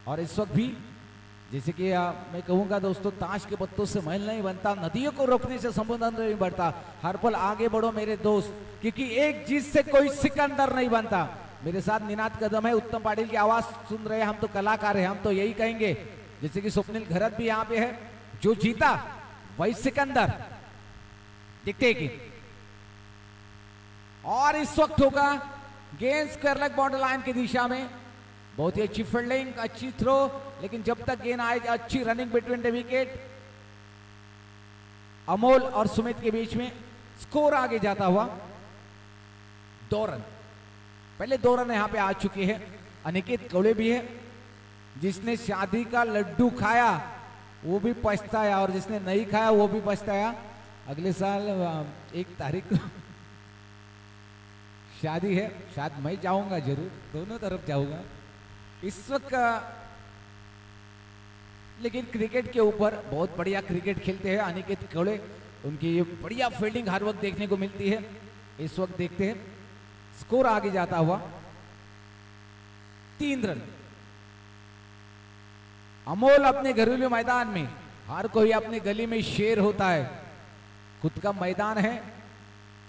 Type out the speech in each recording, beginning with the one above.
और इस वक्त भी जैसे कि मैं कहूंगा दोस्तों, ताश के पत्तों से महल नहीं बनता, नदियों को रोकने से समुद्र नहीं बढ़ता। हर पल आगे बढ़ो मेरे दोस्त, क्योंकि एक जीत से कोई सिकंदर नहीं बनता। मेरे साथ निनाद कदम है, उत्तम पाटिल की आवाज सुन रहे हैं, हम तो कलाकार हैं, हम तो यही कहेंगे। जैसे कि स्वप्निल घरत भी यहाँ पे है, जो जीता वही सिकंदर। देखते हैं कि और इस वक्त होगा गेंद स्क्वायर लेग बाउंड्री लाइन की दिशा में। बहुत ही अच्छी फील्डिंग, अच्छी थ्रो, लेकिन जब तक गेंद आए, अच्छी running between the wicket. Amol और सुमित के बीच में स्कोर आगे जाता हुआ 2 रन। पहले 2 रन यहां पे आ चुके हैं। अनिकेत कौड़े भी है, जिसने शादी का लड्डू खाया वो भी पछताया, और जिसने नहीं खाया वो भी पछताया। अगले साल 1 तारीख को शादी है, शायद मैं जाऊंगा, जरूर दोनों तरफ जाऊंगा इस वक्त। लेकिन क्रिकेट के ऊपर बहुत बढ़िया क्रिकेट खेलते हैं अनिकेत कौड़े, उनकी ये बढ़िया फील्डिंग हर वक्त देखने को मिलती है। इस वक्त देखते हैं स्कोर आगे जाता हुआ 3 रन। अमोल अपने घरेलू मैदान में, हर कोई अपनी गली में शेर होता है, खुद का मैदान है,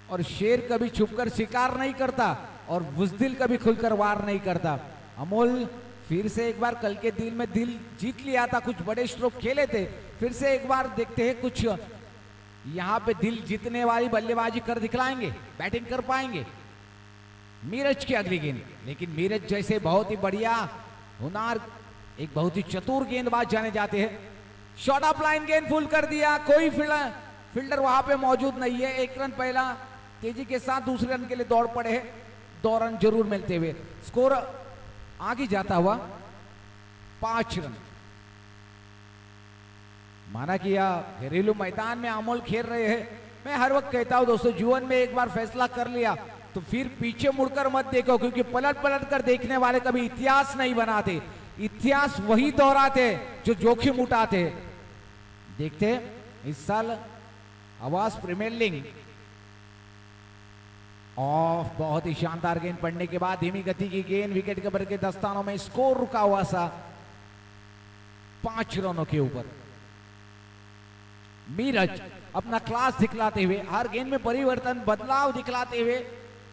और शेर कभी छुपकर शिकार नहीं करता और बुज़दिल कभी खुलकर वार नहीं करता। अमोल फिर से एक बार कल के दिल में दिल जीत लिया था, कुछ बड़े स्ट्रोक खेले थे, फिर से एक बार देखते हैं कुछ यहां पे दिल जीतने वाली बल्लेबाजी कर दिखलाएंगे, बैटिंग कर पाएंगे। मीरज की अगली गेंद, लेकिन मीरज जैसे बहुत ही बढ़िया हुनर, एक बहुत ही चतुर गेंदबाज जाने जाते हैं। शॉर्ट ऑफ लाइन गेंद फुल कर दिया, कोई फील्डर वहां पे मौजूद नहीं है। 1 रन पहला तेजी के साथ दूसरे रन के लिए दौड़ पड़े हैं, 2 रन जरूर मिलते हुए स्कोर आगे जाता हुआ 5 रन। माना कि घरेलू मैदान में अमोल खेल रहे हैं। मैं हर वक्त कहता हूं दोस्तों, जीवन में एक बार फैसला कर लिया तो फिर पीछे मुड़कर मत देखो, क्योंकि पलट पलट कर देखने वाले कभी इतिहास नहीं बनाते। इतिहास वही दोहराते जो जोखिम उठाते। देखते इस साल आवाज प्रीमियर लीग ऑफ, बहुत ही शानदार गेंद पड़ने के बाद धीमी गति की गेंद विकेट कीपर के दस्तानों में, स्कोर रुका हुआ सा 5 रनों के ऊपर। मीरज अपना क्लास दिखलाते हुए, हर गेंद में परिवर्तन बदलाव दिखलाते हुए,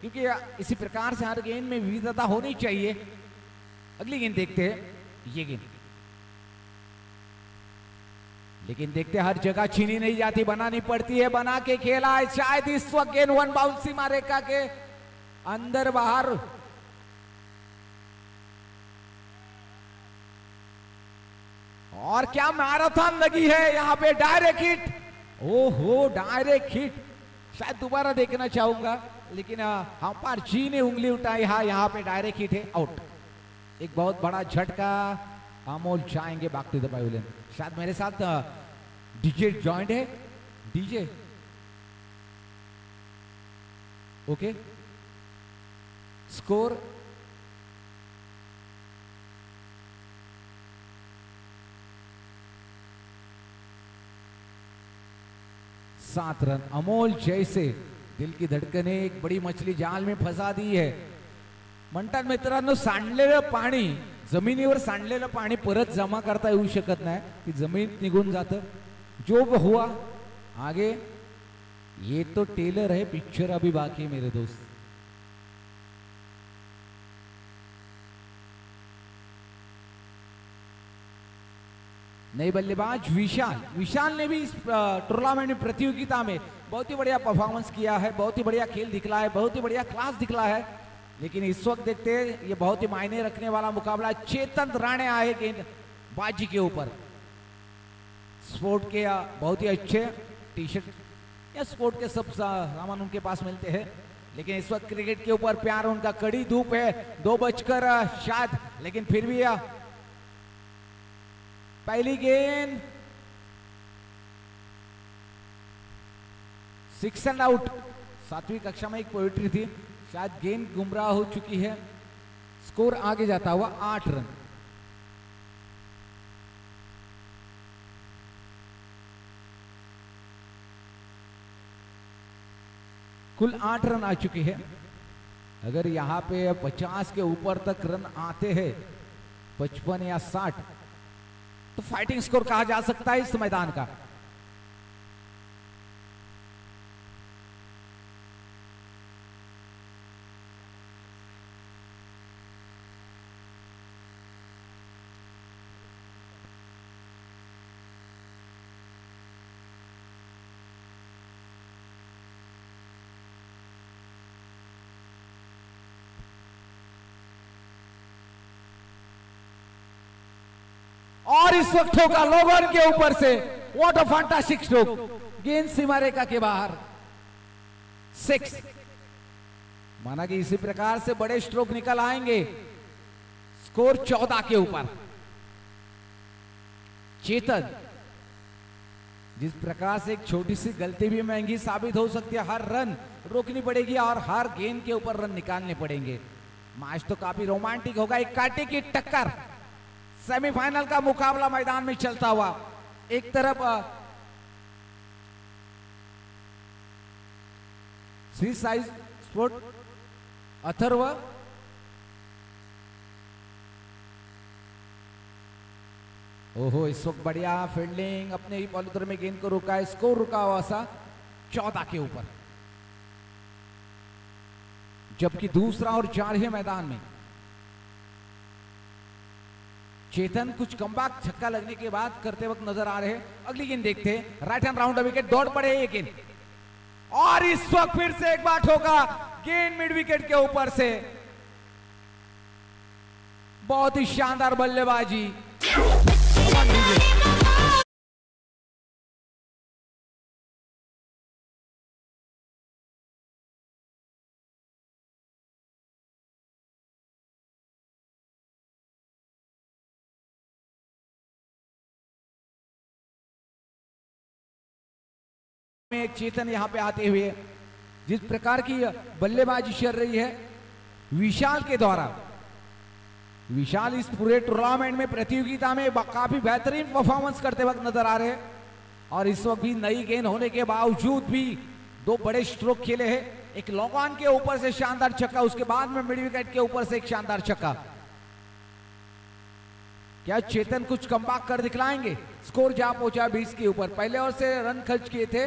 क्योंकि इसी प्रकार से हर गेंद में विविधता होनी चाहिए। अगली गेंद देखते हैं, ये गेंद, लेकिन देखते हर जगह छीनी नहीं जाती, बनानी पड़ती है, बना के खेला है। शायद इस वक्त गेंद 1 बाउंस सीमा रेखा के अंदर बाहर। और क्या मैराथन लगी है यहाँ पे, डायरेक्ट हिट। ओहो, डायरेक्ट हिट, शायद दोबारा देखना चाहूंगा, लेकिन अंपायर जी ने उंगली उठाई, हाँ यहाँ पे डायरेक्ट हिट है, आउट। एक बहुत बड़ा झटका, अमोल जाएंगे बैक टू द पैवेलियन। शायद मेरे साथ डीजे जॉइंट है, डीजे ओके। स्कोर सात रन। अमोल जैसे दिल की धडकने एक बडी मछली जाल में फसा दी है। म्हणतात मित्रांनो, सांडलेलं पाणी, जमिनीवर सांडलेलं पाणी परत जमा करता येऊ शकत नाही, ती जमीन निघून जातं। जो हुआ आगे, ये तो टेलर है, पिक्चर अभी बाकी है मेरे दोस्त। नए बल्लेबाज विशाल, विशाल ने भी इस टूर्नामेंट में, प्रतियोगिता में बहुत ही बढ़िया परफॉर्मेंस किया है, बहुत ही बढ़िया खेल दिखला है, बहुत ही बढ़िया क्लास दिखला है। लेकिन इस वक्त देखते हैं ये बहुत ही मायने रखने वाला मुकाबला। चेतन राणे आए गेंदबाजी के ऊपर, स्पोर्ट के बहुत ही अच्छे टी शर्ट या स्पोर्ट के सब सामान उनके पास मिलते हैं। लेकिन इस वक्त क्रिकेट के ऊपर प्यार उनका, कड़ी धूप है, 2 बजकर शायद, लेकिन फिर भी पहली गेंद 6 एंड आउट। 7वीं कक्षा में एक पोएट्री थी, शायद गेंद गुमराह हो चुकी है। स्कोर आगे जाता हुआ 8 रन। कुल 8 रन आ चुके हैं। अगर यहां पे 50 के ऊपर तक रन आते हैं 55 या 60 तो फाइटिंग स्कोर कहा जा सकता है इस मैदान का। और इस वक्त होगा लोगन के ऊपर से, व्हाट अ फैंटास्टिक स्ट्रोक, गेंद सीमा रेखा के बाहर 6। माना कि इसी प्रकार से बड़े स्ट्रोक निकल आएंगे। स्कोर 14 के ऊपर। चेतन, जिस प्रकार से एक छोटी सी गलती भी महंगी साबित हो सकती है, हर रन रोकनी पड़ेगी और हर गेंद के ऊपर रन निकालने पड़ेंगे। मैच तो काफी रोमांटिक होगा, एक कांटे की टक्कर, सेमीफाइनल का मुकाबला मैदान में चलता हुआ। एक तरफ श्री साई स्पोर्ट अथर्व, ओहो इस वक्त बढ़िया फील्डिंग, अपने ही पॉलिथर में गेंद को रुका है। स्कोर रुका हुआ सा 14 के ऊपर, जबकि दूसरा और 4 है मैदान में। चेतन कुछ कमबैक छक्का लगने के बाद करते वक्त नजर आ रहे हैं। अगली गेंद देखते हैं, राइट हैंड राउंड विकेट, दौड़ पड़े ये गेंद और इस वक्त फिर से एक बार ठोका गेंद मिड विकेट के ऊपर से। बहुत ही शानदार बल्लेबाजी। एक चेतन यहां पे आते हुए जिस प्रकार की बल्लेबाजी चल रही है विशाल के द्वारा, विशाल इस पूरे टूर्नामेंट में प्रतियोगिता में काफी बेहतरीन परफॉर्मेंस करते वक्त नजर आ रहे हैं। और इस वक्त भी नई गेंद होने के बावजूद भी 2 बड़े स्ट्रोक खेले हैं। एक लॉन्ग ऑन के ऊपर से शानदार छक्का, उसके बाद में मिड विकेट के ऊपर से एक शानदार छक्का। क्या चेतन कुछ कमबैक कर दिखलाएंगे? स्कोर जा पहुंचा 20 के ऊपर। पहले ओवर से रन खर्च किए थे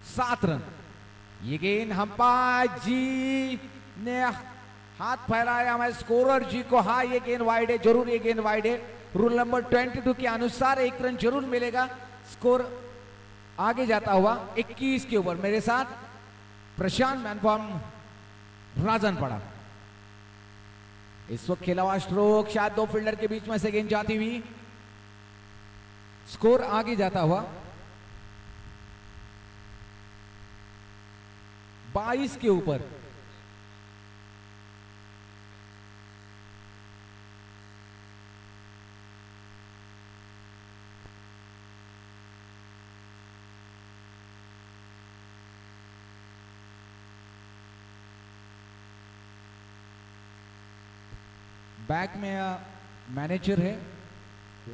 7 रन। ये गेंद अंपायर जी ने हाथ फैलाया, मैं स्कोरर जी को, हाँ ये गेंद वाइड है, जरूर ये गेंद वाइड है। रूल नंबर 22 के अनुसार 1 रन जरूर मिलेगा। स्कोर आगे जाता हुआ 21 के ऊपर। मेरे साथ प्रशांत मैनफॉर्म राजन पड़ा। इस वक्त खेला हुआ स्ट्रोक शायद 2 फील्डर के बीच में से गेंद जाती हुई। स्कोर आगे जाता हुआ 22 के ऊपर। बैक में मैनेजर है,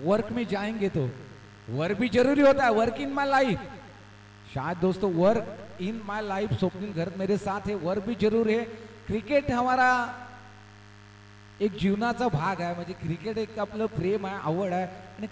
वर्क में जाएंगे तो वर्क भी जरूरी होता है। वर्क इन माई लाइफ, शायद दोस्तों work in my life Swapnil घर मेरे साथ है, वर्क भी जरूर है। क्रिकेट हमारा एक जीवनाचा भाग आहे, म्हणजे क्रिकेट एक आपलं प्रेम आहे, आवड आहे आणि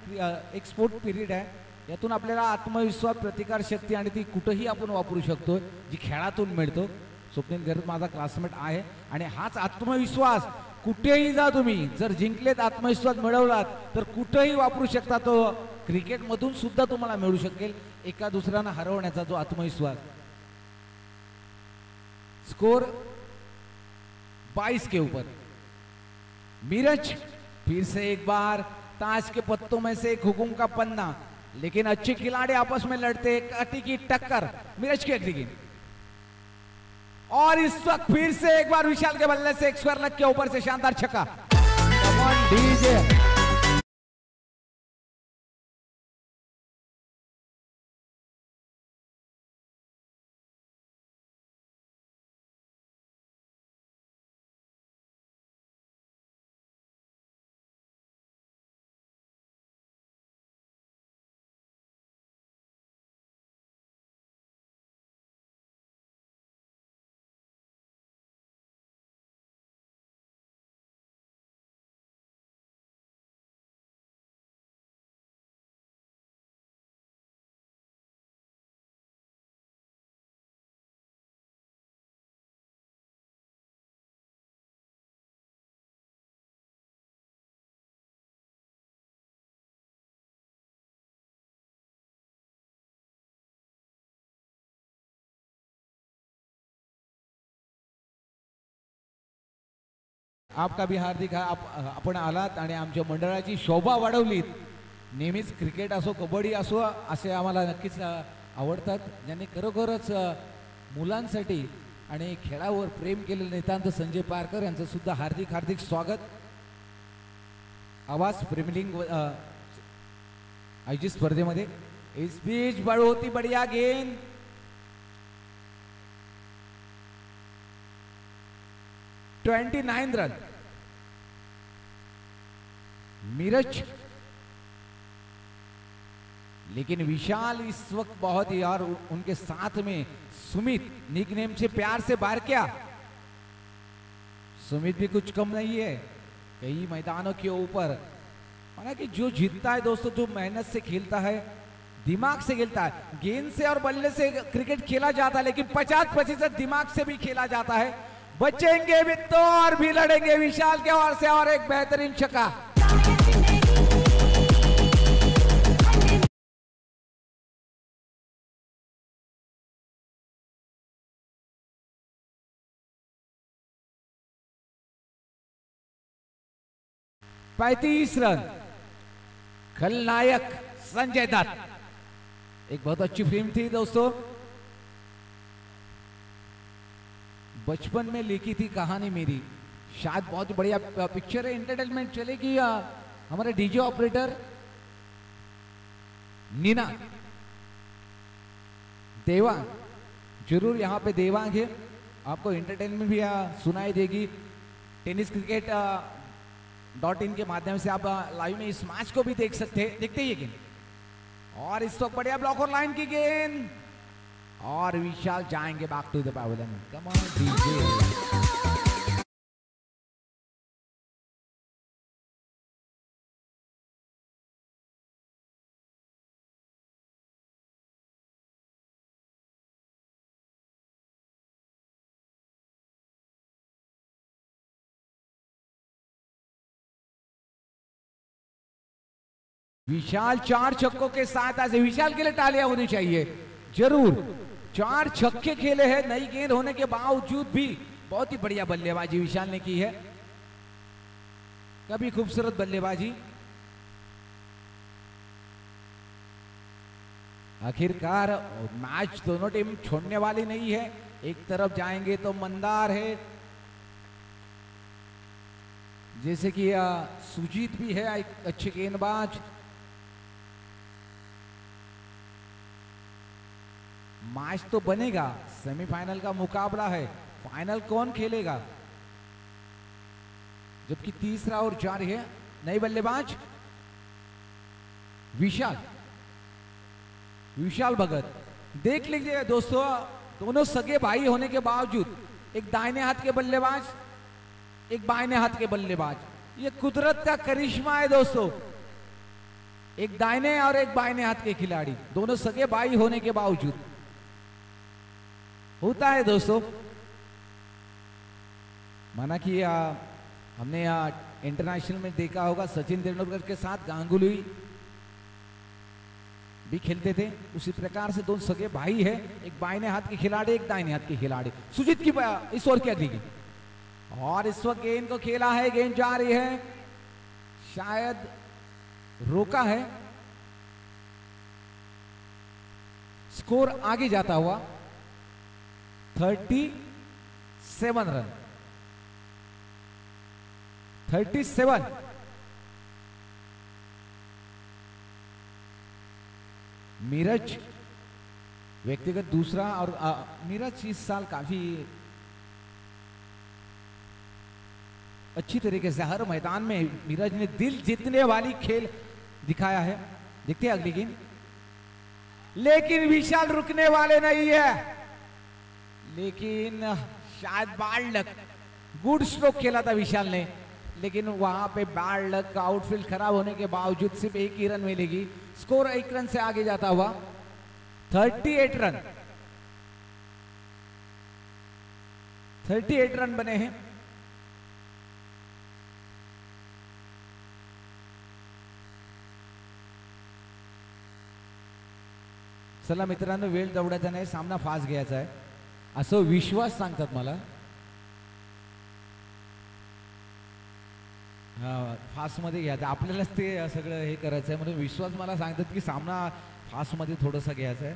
एक स्पोर्ट पिरियड आहे. यातून आपल्याला आत्मविश्वास, प्रतिकार शक्ती आणि ती कुठेही आपण वापरू शकतो, जी खेळातून मिळतो. स्वप्निल घर माझा क्लासमेट आहे आणि हाच आत्मविश्वास कुठेही जा तुम्ही, जर जिंकलेत, आत्मविश्वास मिळवलात तर कुठेही वापरू शकता. तो क्रिकेट मधून सुद्धा तुम्हाला मिळू शकेल, एका दुसऱ्यांना हरवण्याचा जो आत्मविश्वास. स्कोर 22 के ऊपर. मीरज फिर से एक बार ताश के पत्तों में से एक हुकुम का पन्ना, लेकिन अच्छे खिलाड़ी आपस में लड़ते, काटी की टक्कर. मीरज की अगली गेंद और इस वक्त फिर से एक बार विशाल के बल्ले से एक स्क्वायर लेग के ऊपर से शानदार छक्का. कम ऑन डीजे. आपका भी हार्दिक आपण आलात आणि आमच्या मंडळाची शोभा वाढवलीत. नेहमीच क्रिकेट असो कबड्डी असो असे आम्हाला नक्कीच आवडतात. ज्यांनी खरोखरच मुलांसाठी आणि खेळावर प्रेम केलेले नितांत संजय पारकर यांचं सुद्धा हार्दिक हार्दिक स्वागत. आवाज प्रेमलिंग आयोजित स्पर्धेमध्ये इस बीच बड़ी बढ़िया गेंद. $29 रन. मीरज लेकिन विशाल इस वक्त बहुत ही और उनके साथ में सुमित निकनेम से प्यार से बाहर क्या. सुमित भी कुछ कम नहीं है कई मैदानों के ऊपर. माना कि जो जीतता है दोस्तों जो मेहनत से खेलता है दिमाग से खेलता है. गेंद से और बल्ले से क्रिकेट खेला जाता है लेकिन 50% दिमाग से भी खेला जाता है. बचेंगे भी तो और भी लड़ेंगे. विशाल के ओर से और एक बेहतरीन छक्का. $35 रन. खलनायक संजय दत्त. एक बहुत अच्छी फिल्म थी दोस्तों. बचपन में लिखी थी कहानी मेरी. शायद बहुत बढ़िया पिक्चर है. एंटरटेनमेंट चलेगी. हमारे डीजे ऑपरेटर नीना देवांग जरूर यहाँ पे देवांग है. आपको एंटरटेनमेंट भी सुनाई देगी. टेनिस क्रिकेट .in के माध्यम से आप लाइव में इस मैच को भी देख सकते हैं. देखते ही गेंद और इस वक्त बढ़िया ब्लॉक और लाइन की गेंद और विशाल जाएंगे back to the pavilion. Come on DJ. Vishal 4 छक्कों के साथ आज विशाल के लिए तालियां होनी चाहिए जरूर. 4 छक्के खेले हैं नई गेंद होने के बावजूद भी. बहुत ही बढ़िया बल्लेबाजी विशाल ने की है. कभी खूबसूरत बल्लेबाजी. आखिरकार मैच दोनों टीम छोड़ने वाली नहीं है. एक तरफ जाएंगे तो मंदार है जैसे कि सुजीत भी है एक अच्छे गेंदबाज. मैच तो बनेगा. सेमीफाइनल का मुकाबला है. फाइनल कौन खेलेगा. जबकि तीसरा और जारी है. नई बल्लेबाज विशाल भगत. देख लीजिए दोस्तों दोनों सगे भाई होने के बावजूद एक दाहिने हाथ के बल्लेबाज एक बाएं हाथ के बल्लेबाज. ये कुदरत का करिश्मा है दोस्तों. एक दाहिने और एक बाएं हाथ के खिलाड़ी दोनों सगे भाई होने के बावजूद होता है दोस्तों. माना कि हमने इंटरनेशनल में देखा होगा सचिन तेंदुलकर के साथ गांगुली भी खेलते थे. उसी प्रकार से दोनों सगे भाई है. एक बाएं हाथ के खिलाड़ी एक दाहिने हाथ के खिलाड़ी. सुजीत की इस ओर की अगली गेंद और इस वक्त गेंद को खेला है. गेंद जा रही है. शायद रोका है. स्कोर आगे जाता हुआ 37 रन. 37. मीरज व्यक्तिगत दूसरा और मीरज इस साल काफी अच्छी तरीके से हर मैदान में मीरज ने दिल जीतने वाली खेल दिखाया है. देखते हैं अगली गेंद. लेकिन विशाल रुकने वाले नहीं है. लेकिन शायद बैड लक. गुड स्ट्रोक खेला था विशाल ने लेकिन वहां पे बैड लक का आउटफील्ड खराब होने के बावजूद सिर्फ 1 ही रन मिलेगी. स्कोर 1 रन से आगे जाता हुआ 38 रन. 38 रन बने हैं. चला मित्रांनो वेळ दवडायचा नाही. सामना फास्ट घ्यायचा आहे असं विश्वास सांगतात मला. फास्टमध्ये घ्यायचं आपल्यालाच ते सगळं हे करायचं आहे म्हणून विश्वास मला सांगतात की सामना फास्टमध्ये थोडासा घ्यायचा आहे.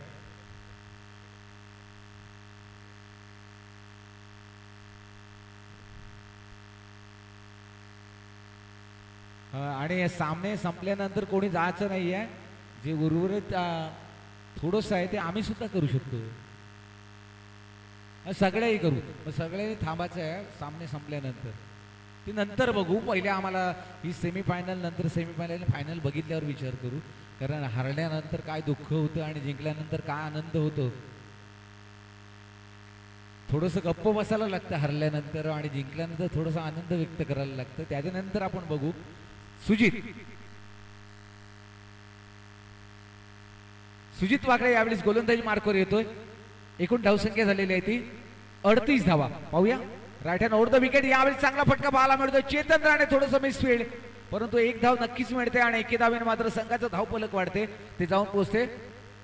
आणि सामने संपल्यानंतर कोणी जायचं नाही आहे. जे उर्वरित थोडंसं आहे ते आम्ही सुद्धा करू शकतो. सगळ्याही करू मग सगळ्यांनी थांबायचं आहे सामने संपल्यानंतर. ती नंतर बघू. पहिले आम्हाला ही सेमीफायनल नंतर सेमीफायनल फायनल बघितल्यावर विचार करू. कारण हरल्यानंतर काय दुःख होतं आणि जिंकल्यानंतर काय आनंद होतो. थोडंसं गप्प बसायला लागतं हरल्यानंतर आणि जिंकल्यानंतर थोडासा आनंद व्यक्त करायला लागतं. त्याच्यानंतर आपण बघू. सुजित वाकडे यावेळेस गोलंदाजी मार्कवर येतोय. एकूण धावसंख्या झालेली आहे ती 38 धावा. पाहूया right hand over the wicket. यावेळी चांगला फटका पाहायला मिळतोय. चेतन राणे थोडंसं मिसफील्ड परंतु एक धाव नक्कीच मिळते आणि एके धावेने मात्र संघाचं धावफलक वाढते. ते जाऊन पोहोचते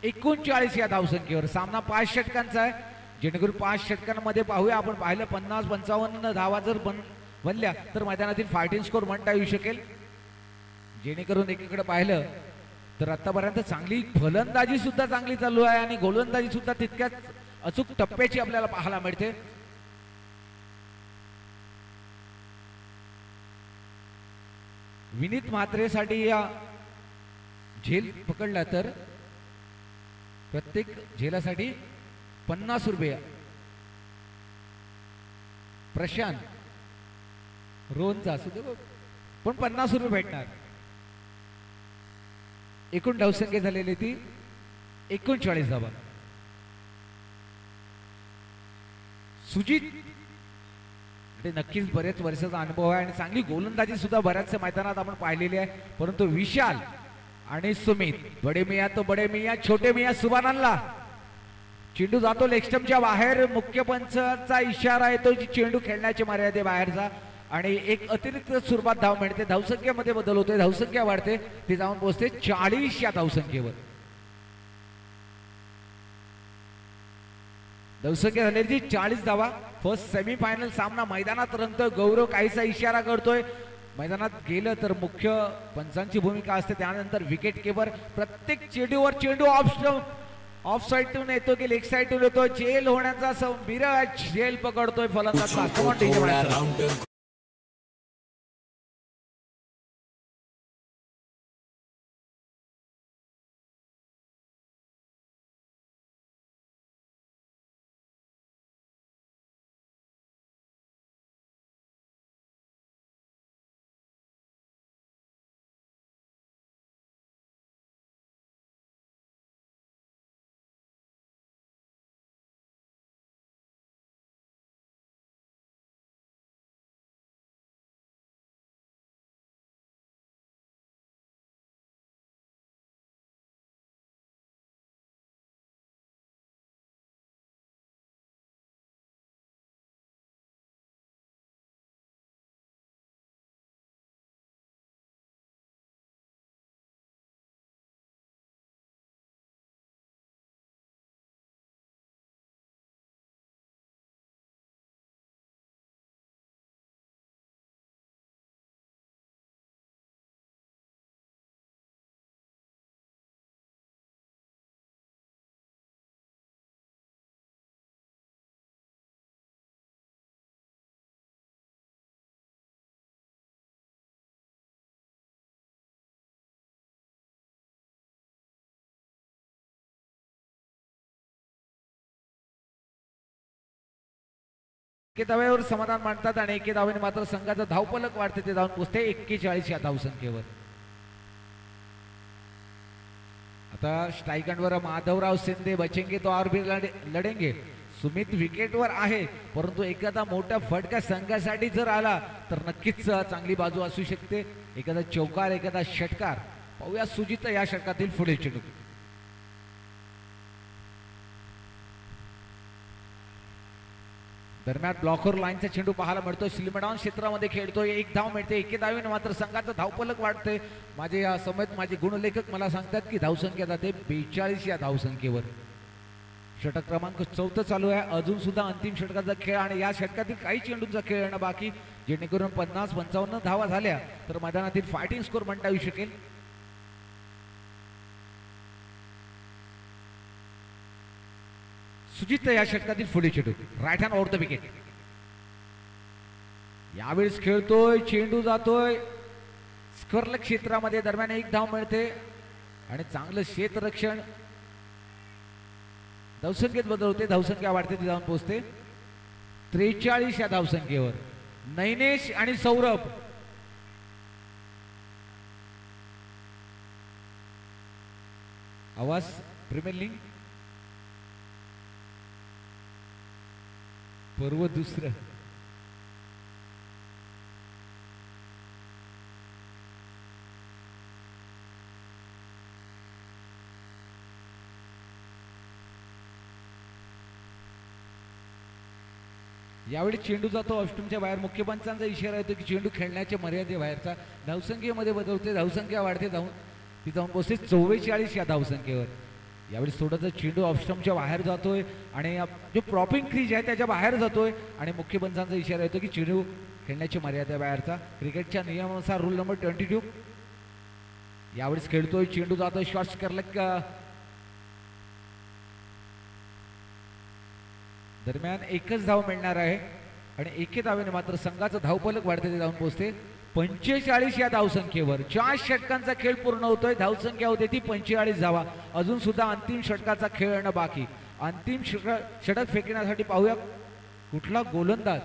39 या धावसंख्येवर. सामना 5 षटकांचा आहे. जेणेकरून 5 षटकांमध्ये पाहूया आपण पाहिलं 50-55 धावा जर बनल्या तर मैदानातील फायटिंग स्कोर म्हणता येऊ शकेल. जेणेकरून एकीकडे पाहिलं तर आतापर्यंत चांगली फलंदाजी सुद्धा चांगली चालू आहे आणि गोलंदाजी सुद्धा तितक्याच अचूक टप्प्याची आपल्याला पाहायला मिळते. विनीत म्हात्रेसाठी या झेल पकडला तर प्रत्येक झेलासाठी 50 रुपये. प्रशांत रोहनचा सुद्धा पण 50 रुपये भेटणार. एकूण धावसंख्या झालेली ती 39 धावा. सुजित नक्कीच बरेच वर्षाचा अनुभव आहे आणि चांगली गोलंदाजी सुद्धा बऱ्याचशा मैदानात आपण पाहिलेली आहे. परंतु विशाल आणि सुमित बडे मिया तो बडे मिया छोटे मिया सुभानांना चेंडू जातो लेग स्टंपच्या बाहेर. मुख्य पंचाचा इशारा येतो की चेंडू खेळण्याची मर्यादे बाहेरचा आणि एक अतिरिक्त स्वरूपात धाव मिळते. धावसंख्येमध्ये बदल होते. धावसंख्या वाढते. ती जाऊन पोहोचते 40 या धावसंख्येवर. धावसंख्या झालेली 40 धावा. फर्स्ट सेमीफायनल सामना मैदानात रंगतोय. गौरव काहीसा इशारा करतोय. मैदानात गेलं तर मुख्य पंचांची भूमिका असते. त्यानंतर विकेट किपर प्रत्येक चेंडूवर चेंडू ऑफ साईडून येतो की लेग साईडून येतो. जेल होण्याचा विराट जेल पकडतोय फलंदाज. एके धावेवर समाधान मानतात आणि एके धावेने मात्र संघाचा धावफलक वाढते. ते जाऊन पोहोचते 41 या धावसंख्येवर. आता स्ट्रायकांवर माधवराव शिंदे बचेंगे तो और भी लढेंगे. सुमित विकेटवर आहे परंतु एखादा मोठा फटका संघासाठी जर आला तर नक्कीच चांगली बाजू असू शकते. एखादा चौकार एखादा षटकार. पाहूया सुजित या षटकातील पुढे चेंडू. दरम्यान ब्लॉकवर लाईनचा चेंडू पाहायला मिळतो. सिलमेडॉन क्षेत्रामध्ये खेळतोय. एक धाव मिळते. एके धावेने मात्र संघाचं धावफलक वाढते. माझे या समयेत माझे गुणलेखक मला सांगतात की धावसंख्या जाते 42 या धावसंख्येवर. षटक क्रमांक 14 चालू आहे. अजून सुद्धा अंतिम षटकाचा खेळ आणि या षटकातील काही चेंडूंचा खेळ येणं बाकी. जेणेकरून 50-55 धावा झाल्या तर मैदानातील फायटिंग स्कोर म्हणता येऊ शकेल. सुजित या षटकातील पुढे चेंडू right hand out the wicket. यावेळेस खेळतोय, चेंडू जातोय स्क्वेअर क्षेत्रामध्ये, दरम्यान एक धाव मिळते आणि चांगलं क्षेत्ररक्षण. धावसंख्येत बदल होते, धावसंख्या वाढते, ती जाऊन पोहोचते 43 या धावसंख्येवर. नैनेश आणि सौरभ आवाज प्रीमियर लीग पर्व दुसरं. यावेळी चेंडू जातो ऑस्ट्रेलियाच्या बाहेर. मुख्य पंचांचा इशारा येतो की चेंडू खेळण्याच्या मर्यादेबाहेरचा. धावसंख्येमध्ये बदल होते, धावसंख्या वाढते, ती जाऊन पोहोचते 44 या धावसंख्येवर. यावेळी थोडासा चेंडू ऑफस्टंपच्या बाहेर जातोय आणि जो प्रॉपिंग क्रीज आहे त्याच्या बाहेर जातोय आणि मुख्य पंचांचा इशारा येतो की चेंडू खेळण्याच्या मर्यादेबाहेरचा. क्रिकेटच्या नियमानुसार रूल नंबर 22. यावेळेस खेळतोय, चेंडू जातोय, शॉट्स करलक दरम्यान एकच धाव मिळणार आहे आणि एके धावेने मात्र संघाचं धावफलक वाढते, ते जाऊन पोहोचते 45 या धावसंख्येवर. 4 षटकांचा खेळ पूर्ण होतोय, धावसंख्या होते ती 45 धावा. अजून सुद्धा अंतिम षटकाचा खेळणं बाकी. अंतिम षटक फेकण्यासाठी पाहूया कुठला गोलंदाज.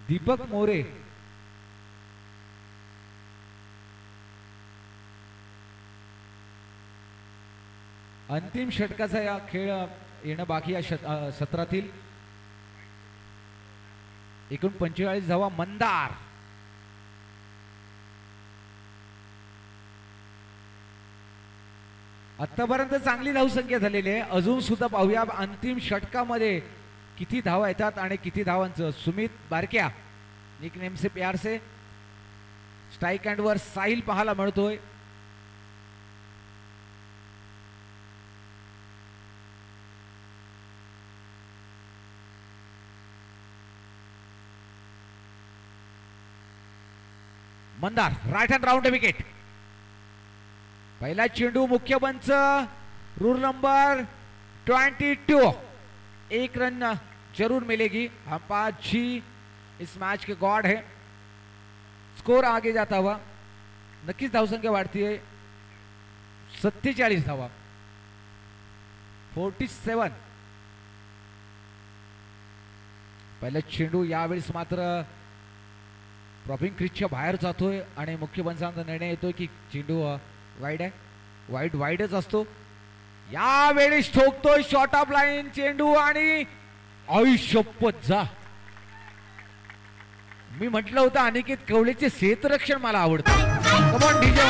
दीपक मोरे. अंतिम षटकाचा या खेळ येणं बाकी या सत्रातील. एकूण 45 धावा. मंदार आतापर्यंत चांगली धावसंख्या झालेली आहे. अजून सुद्धा पाहूया अंतिम षटकामध्ये किती धावा येतात आणि किती धावांचं. सुमित बारक्या निकनेम से प्यार से स्ट्राइक हँड वर साहिल पाहायला मिळतोय. Mandar right hand round wicket. पहिला चेंडू मुख्य पंच रूल नंबर 22. एक रन जरूर मिलेगी. अंपायर जी इस मैच के गॉड है. स्कोर आगे जाता हुआ नक्कीच धावसंख्या वाढती है. 47 धावा. 47. पहिला चेंडू यावेळेस मात्र प्रॉपिंग क्रीजच्या बाहेर जातोय आणि मुख्य पंचांचा निर्णय येतोय की चेंडू वाईड आहे. वाईडच असतो. यावेळेस ठोकतोय शॉर्ट ऑफ लाईन चेंडू आणि आयुष्यपत जा. मी म्हटलं होतं अनिकेत कवळेचे क्षेत्ररक्षण मला आवडतं. कम ऑन डीजे.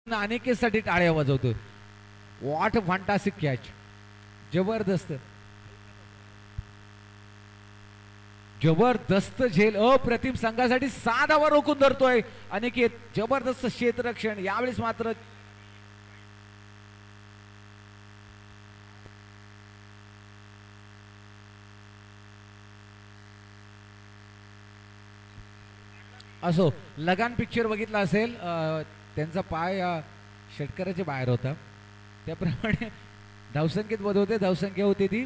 अनिकेतसाठी टाळ्या वाजवतोय. What fantastic catch. जबरदस्त जबरदस्त झेल. अप्रतिम. संघासाठी 6 धावा रोखून धरतोय अनिकेत. जबरदस्त क्षेत्ररक्षण. यावेळेस मात्र असो. लगान पिक्चर बघितला असेल. त्यांचा पाय षटकाराच्या बाहेर होता. त्याप्रमाणे धावसंख्येत बदल होते. धावसंख्या होती ती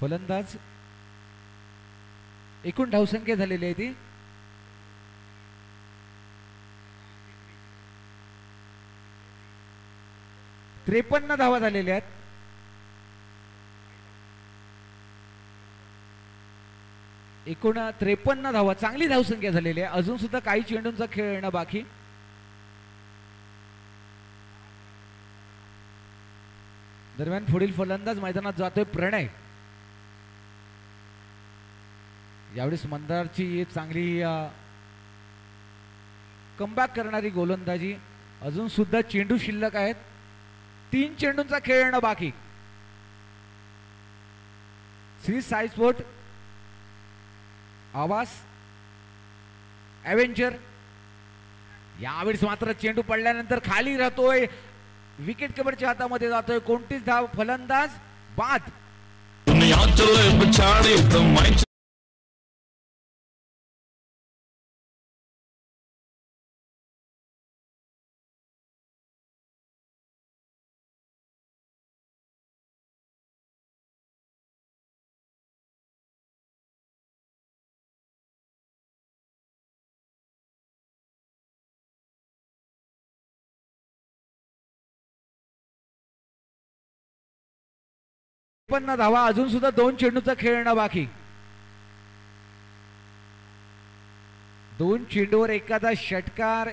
फलंदाज. एकूण धावसंख्या झालेली आहे ती 53 धावा झालेल्या आहेत. एकूण 53 धावा, चांगली धावसंख्या झालेली आहे. अजून सुद्धा काही चेंडूंचा खेळ येणं बाकी. दरम्यान पुढील फलंदाज मैदानात जातोय प्रणय. यावेळेस मंदारची चांगली कमबॅक करणारी गोलंदाजी. अजून सुद्धा चेंडू शिल्लक आहेत. 3 चेंडूंचा खेळ येणं बाकी. श्री साई स्पोर्ट आवाज ॲव्हेंजर. यावेळेस मात्र चेंडू पडल्यानंतर खाली राहतोय, विकेट किपरच्या हातामध्ये जातोय. कोणतीच धाव, फलंदाज बाद. धावा, अजून सुद्धा 2 चेंडूचा खेळणं बाकी. 2 चेंडूवर एखादा षटकार,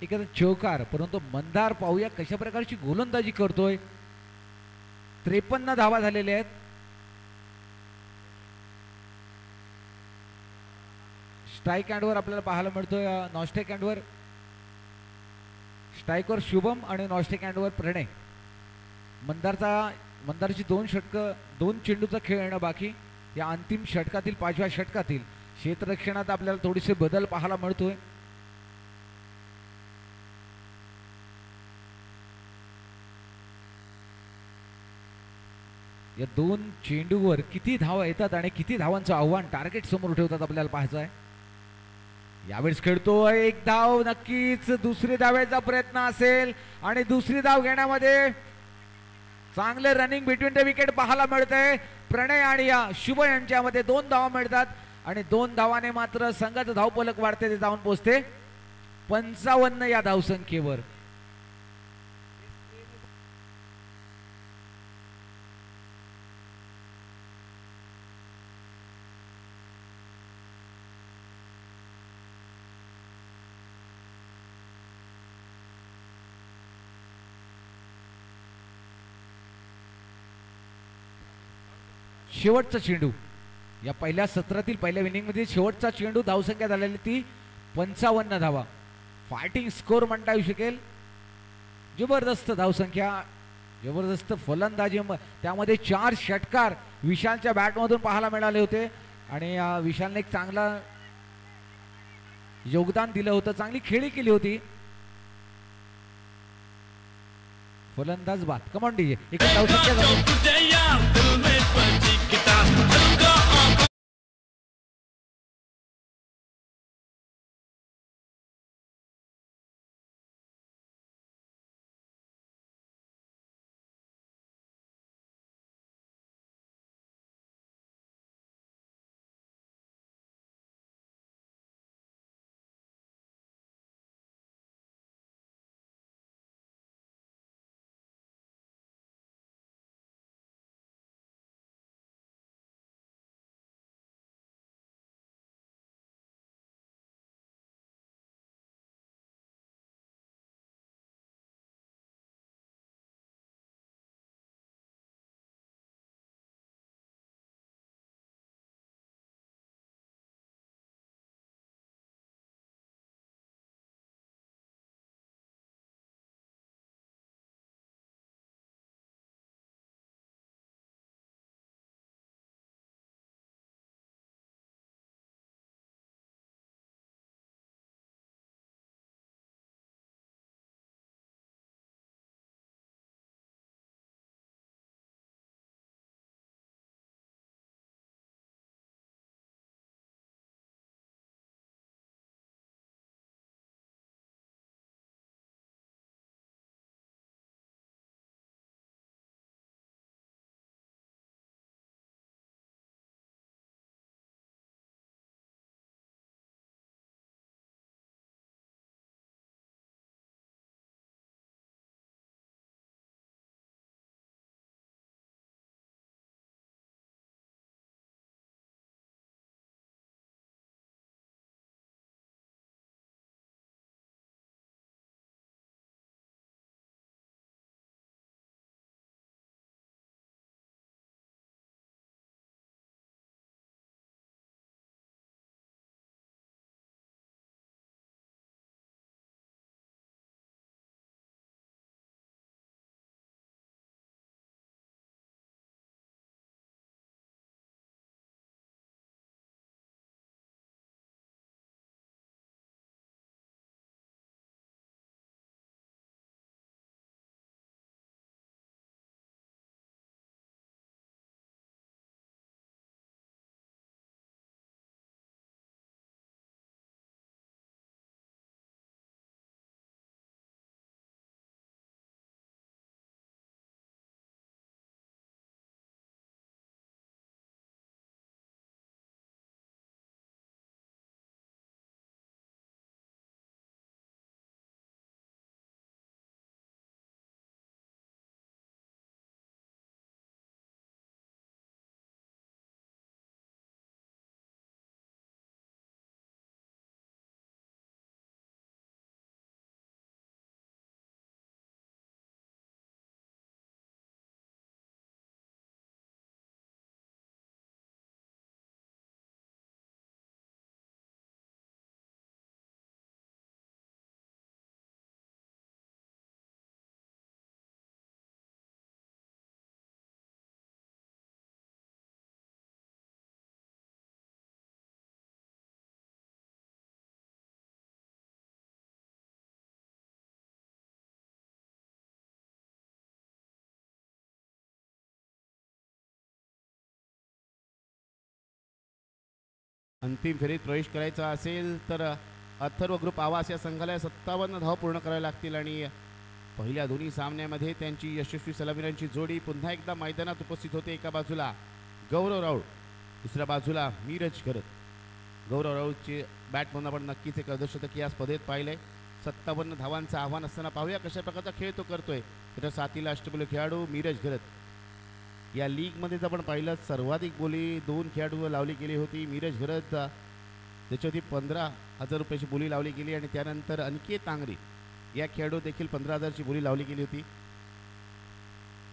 एखादा चौकार. परंतु मंदार पाहूया कशा प्रकारची गोलंदाजी करतोय. 53 धावा झालेल्या आहेत. स्ट्राईक हँडवर आपल्याला पाहायला मिळतोय नॉस्टेक हँडवर. स्ट्राईकवर शुभम आणि नॉस्टेक हँडवर प्रणय. मंदारची 2 षटकं, 2 चेंडूचा खेळ येणं बाकी. या अंतिम षटकातील, 5व्या षटकातील क्षेत्ररक्षणात आपल्याला थोडेसे बदल पाहायला मिळतोय. या 2 चेंडूवर किती धावा येतात आणि किती धावांचं आव्हान टार्गेट समोर ठेवतात आपल्याला पाहायचं आहे. यावेळेस खेळतोय, 1 धाव नक्कीच. दुसरी धावेचा प्रयत्न असेल आणि दुसरी धाव घेण्यामध्ये चांगले रनिंग बिटवीन द विकेट पाहायला मिळतंय. प्रणय आणि या शुभ यांच्यामध्ये 2 धावा मिळतात आणि 2 धावाने मात्र संघाचं धावफलक वाढते, ते जाऊन पोहोचते 55 या धावसंख्येवर. शेवटचा चेंडू या पहिल्या सत्रातील, पहिल्या इनिंगमध्ये शेवटचा चेंडू. धावसंख्या झालेली ती 55 धावा. फायटिंग स्कोर म्हणता येऊ शकेल. जबरदस्त धावसंख्या, जबरदस्त फलंदाजी. त्यामध्ये 4 षटकार विशालच्या बॅटमधून पाहायला मिळाले होते आणि विशालने एक चांगला योगदान दिलं होतं, चांगली खेळी केली होती. फलंदाज बाद. कमॉन डीजे, एक धावसंख्या अंतिम फेरीत प्रवेश करायचा असेल तर अथर्व ग्रुप आवास या संघाला 57 धावा पूर्ण कराव्या लागतील आणि पहिल्या दोन्ही सामन्यामध्ये त्यांची यशस्वी सलामीरांची जोडी पुन्हा एकदा मैदानात उपस्थित होते. एका बाजूला गौरव राऊळ, दुसऱ्या बाजूला मीरज घरत. गौरव राऊळचे बॅटमधून आपण नक्कीच एक अर्धशतक या स्पर्धेत पाहिलंय. 57 धावांचं आव्हान असताना पाहूया कशा प्रकारचा खेळ तो करतोय. त्याच्या साथीला अष्टपैलू खेळाडू मीरज घरत. या लीगमध्ये आपण पाहिलं सर्वाधिक बोली 2 खेळाडू लावली गेली होती. मीरज घरत त्याच्यावरती 15,000 रुपयाची बोली लावली गेली आणि त्यानंतर अनिकेत तांगरे या खेळाडू देखील 15,000ची बोली लावली गेली होती.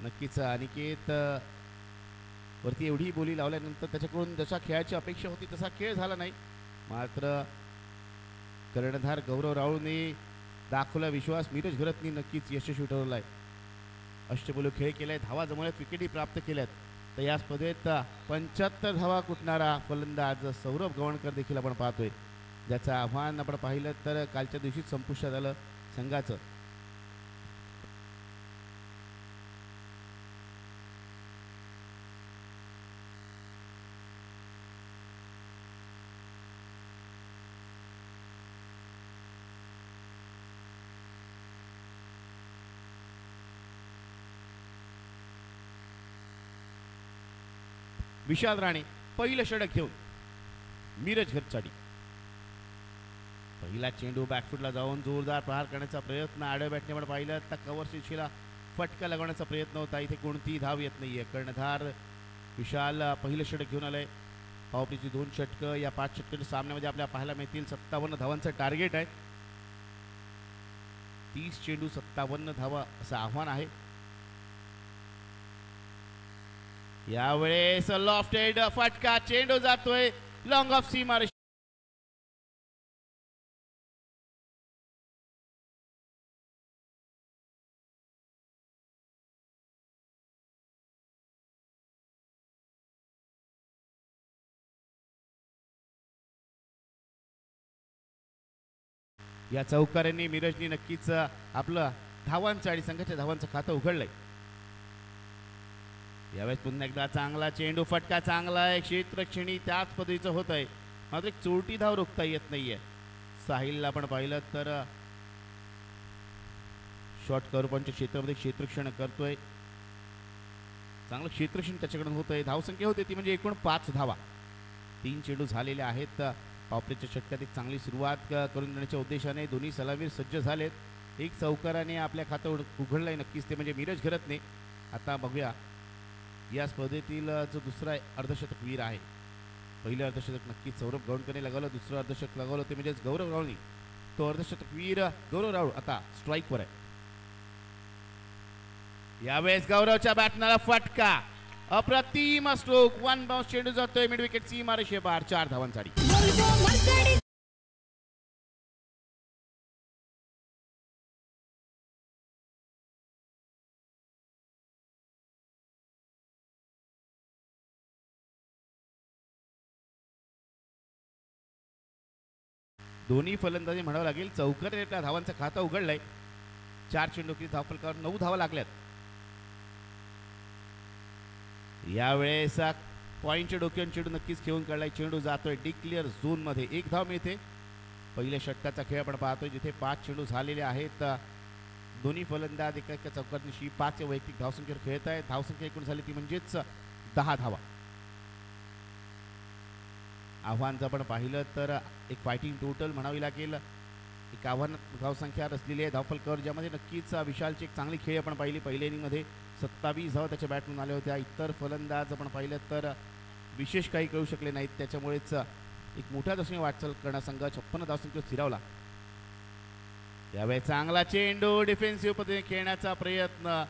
नक्कीच अनिकेत वरती एवढी बोली लावल्यानंतर त्याच्याकडून जशा खेळाची अपेक्षा होती तसा खेळ झाला नाही. मात्र कर्णधार गौरव राऊळने दाखवला विश्वास. मीरज घरतनी नक्कीच यशस्वी ठरवला आहे. अष्टपैलू खेळ केलाय, धावा जमवल्यात, विकेटी प्राप्त केल्यात. तर या स्पर्धेत 75 धावा कुटणारा फलंदाज सौरभ गवणकर देखील आपण पाहतोय, ज्याचं आव्हान आपण पाहिलं तर कालच्या दिवशीच संपुष्टात आलं संघाचं. विशाल राणे पहिलं षटक घेऊन मीरज घरचाडी. पहिला चेंडू बॅकफुटला जाऊन जोरदार प्रहार करण्याचा प्रयत्न. आडव्या बॅटने पण पाहिलं तर कव्हर शिशीला फटका लागवण्याचा प्रयत्न होता. इथे कोणतीही धाव येत नाहीये. कर्णधार विशाल पहिलं षटक घेऊन आलंय. पॉवरप्लेची 2 षटकं या 5 षटकांच्या सामन्यामध्ये आपल्याला पाहायला मिळतील. 57 धावांचं टार्गेट आहे. 30 चेंडू 57 धावा असं आव्हान आहे. यावेळेस लॉफ्टेड फटका, चेंडू जातोय लॉंग ऑफ सीमा. या चौकारांनी मीरजनी नक्कीच आपलं धावांचं आणि संघाच्या धावांचं खातं उघडलंय. यावेळेस पुन्हा एकदा चांगला चेंडू, फटका चांगला आहे. क्षेत्रक्षणी त्याच पद्धतीचं होत आहे. मात्र एक चोरटी धाव रोखता येत नाहीये. साहिलला आपण पाहिलं तर शॉर्ट कव्हरपॉईंटच्या क्षेत्रामध्ये क्षेत्रक्षण करतोय. चांगलं क्षेत्रक्षण त्याच्याकडून होत आहे. धावसंख्या होते ती म्हणजे एकूण 5 धावा. 3 चेंडू झालेले आहेत. पॉवरप्लेच्या षटकात एक चांगली सुरुवात करून देण्याच्या उद्देशाने दोन्ही सलामीर सज्ज झालेत. एक चौकाराने आपल्या खातं उघडलंय नक्कीच, ते म्हणजे मीरज घरतने. आता बघूया या स्पर्धेतील जो दुसरा अर्धशतक वीर आहे. पहिलं अर्धशतक नक्कीच सौरभ गवणकरने लगावलं. दुसरं अर्धशतक लगावलं ते म्हणजेच गौरव राऊळनी. तो अर्धशतक वीर गौरव राऊळ आता स्ट्राईकवर आहे. यावेळेस गौरवच्या बॅटनला फटका, अप्रतिम स्ट्रोक. 1 बाउन्स चेंडू जातोय मिड विकेट सीमा रेषेपार. 4 धावांसाठी. दोन्ही फलंदाजी म्हणावं लागेल. चौकारे धावांचं खातं उघडलंय. 4 चेंडू धावफलकावर 9 धावा लागल्यात. यावेळेस पॉईंटच्या डोक्यावर चेंडू नक्कीच खेळून काढलाय. चेंडू जातोय डिक्लेअर झोन मध्ये. 1 धाव मिळते. पहिल्या षटकाचा खेळ आपण पाहतोय जिथे 5 चेंडू झालेले आहेत. दोन्ही फलंदाज एका एका चौकातनिशी 5 वैयक्तिक धावसंख्येवर खेळत आहेत. धावसंख्या एकूण झाली ती म्हणजेच 10 धावा. आव्हान जर आपण पाहिलं तर एक फायटिंग टोटल म्हणावी लागेल. एक आव्हानात्मक धावसंख्या रचलेली आहे धावफलकावर, ज्यामध्ये नक्कीच विशालची एक चांगली खेळी आपण पाहिली. पहिल्या इनिंगमध्ये 27 धावा त्याच्या बॅटमधून आल्या होत्या. इतर फलंदाज आपण पाहिलं तर विशेष काही करू शकले नाहीत. त्याच्यामुळेच एक मोठ्या दशमी वाटचाल करणारा संघ 56 धावसंख्येवर स्थिरावला. यावेळी चांगला चेंडू डिफेन्सिव्ह पद्धतीने खेळण्याचा प्रयत्न.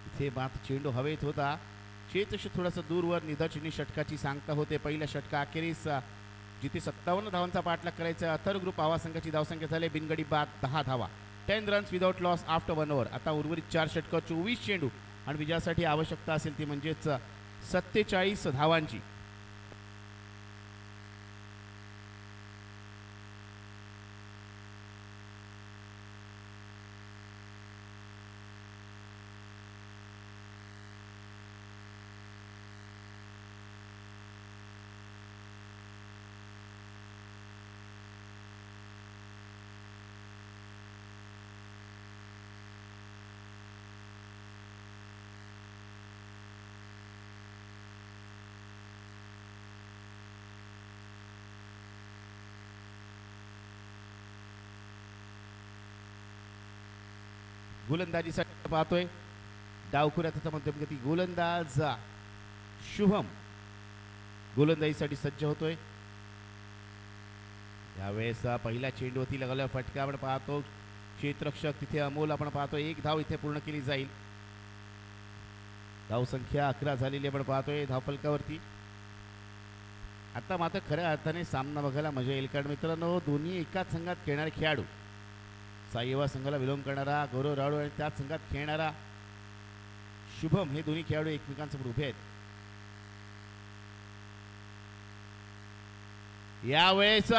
इथे मात्र चेंडू हवेत होता. क्षेत्रक्षण थोडंसं दूरवर. निदर्शनी षटकाची सांगता होते. पहिल्या षटका अखेरीस जिथे 57 धावांचा पाठलाग करायचा. अथर्व ग्रुप आवाज संघाची धावसंख्या झाली बिनगडी बाद 10 धावा. 10 runs without loss after 1 over. आता उर्वरित 4 षटकं 24 चेंडू आणि विजयासाठी आवश्यकता असेल ती म्हणजेच 47 धावांची. गोलंदाजीसाठी पाहतोय डावखुऱ्याचा मध्यमगती गोलंदाज शुभम गोलंदाजीसाठी सज्ज होतोय. यावेळेस पहिल्या चेंडूवरती लागलेला फटका आपण पाहतो. क्षेत्ररक्षक तिथे अमोल आपण पाहतो. एक धाव इथे पूर्ण केली जाईल. धावसंख्या 11 झालेली आपण पाहतोय धावफलकावरती. आता मात्र खऱ्या अर्थाने सामना बघायला मजा येईल, कारण मित्रांनो दोन्ही एकाच संघात खेळणारे खेळाडू, साईवा संघाला विलोम करणारा गौरव राळू आणि त्याच संघात खेळणारा शुभम, हे दोन्ही खेळाडू एकमेकांसमोर उभे आहेत. यावेळेस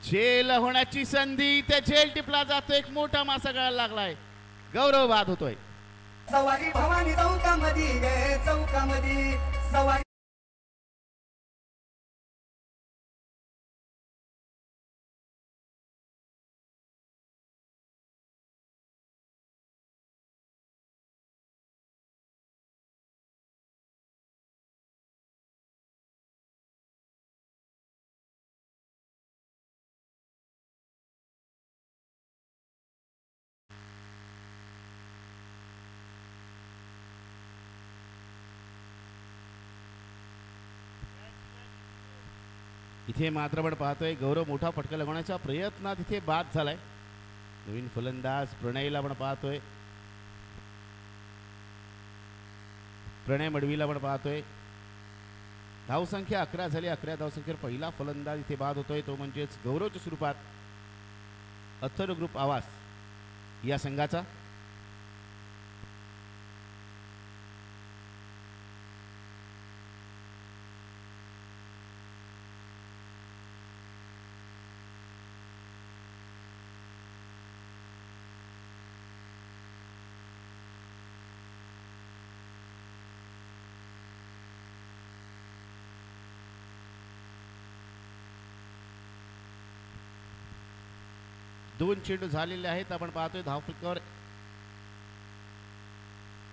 झेल होण्याची संधी, त्या झेल टिपला जातो. एक मोठा मासा गळायला लागलाय. गौरव बाद होतोय. सवारी भवानी चौकामध्ये चौकामध्ये सवारी इथे मात्र आपण पाहतोय गौरव मोठा फटका लगवण्याच्या प्रयत्नात इथे बाद झालाय. नवीन फलंदाज प्रणयला आपण पाहतोय. प्रणय मडवीला आपण पाहतोय. धावसंख्या 11 झाली. 11 धावसंख्येवर पहिला फलंदाज इथे बाद होतोय, तो म्हणजेच गौरवच्या स्वरूपात अथर्व ग्रुप आवास या संघाचा. दोन चेंडू झालेले आहेत. आपण पाहतोय धावफलकावर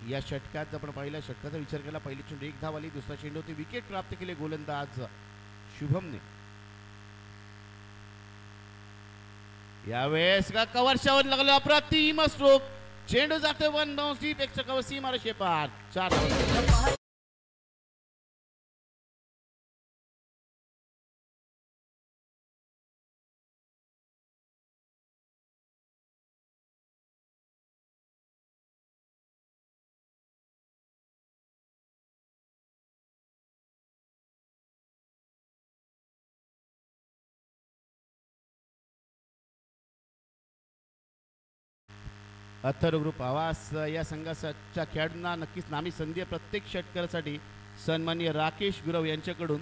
या षटकात आपण पहिल्या षटकाचा विचार केला. पहिली चेंडू 1 धाव आली. दुसरा चेंडू ते विकेट प्राप्त केले गोलंदाज शुभमने. यावेळेस का कव्हरच्यावर लागला अप्रतिम स्ट्रोक. चेंडू जातो one bounce deep extra cover सीमारे शेपार. 4 धावा. अथर्व ग्रुप आवास या संघाच्या खेळाडूंना नक्कीच नामी संधी आहे. प्रत्येक षटकारासाठी सन्माननीय राकेश गुरव यांच्याकडून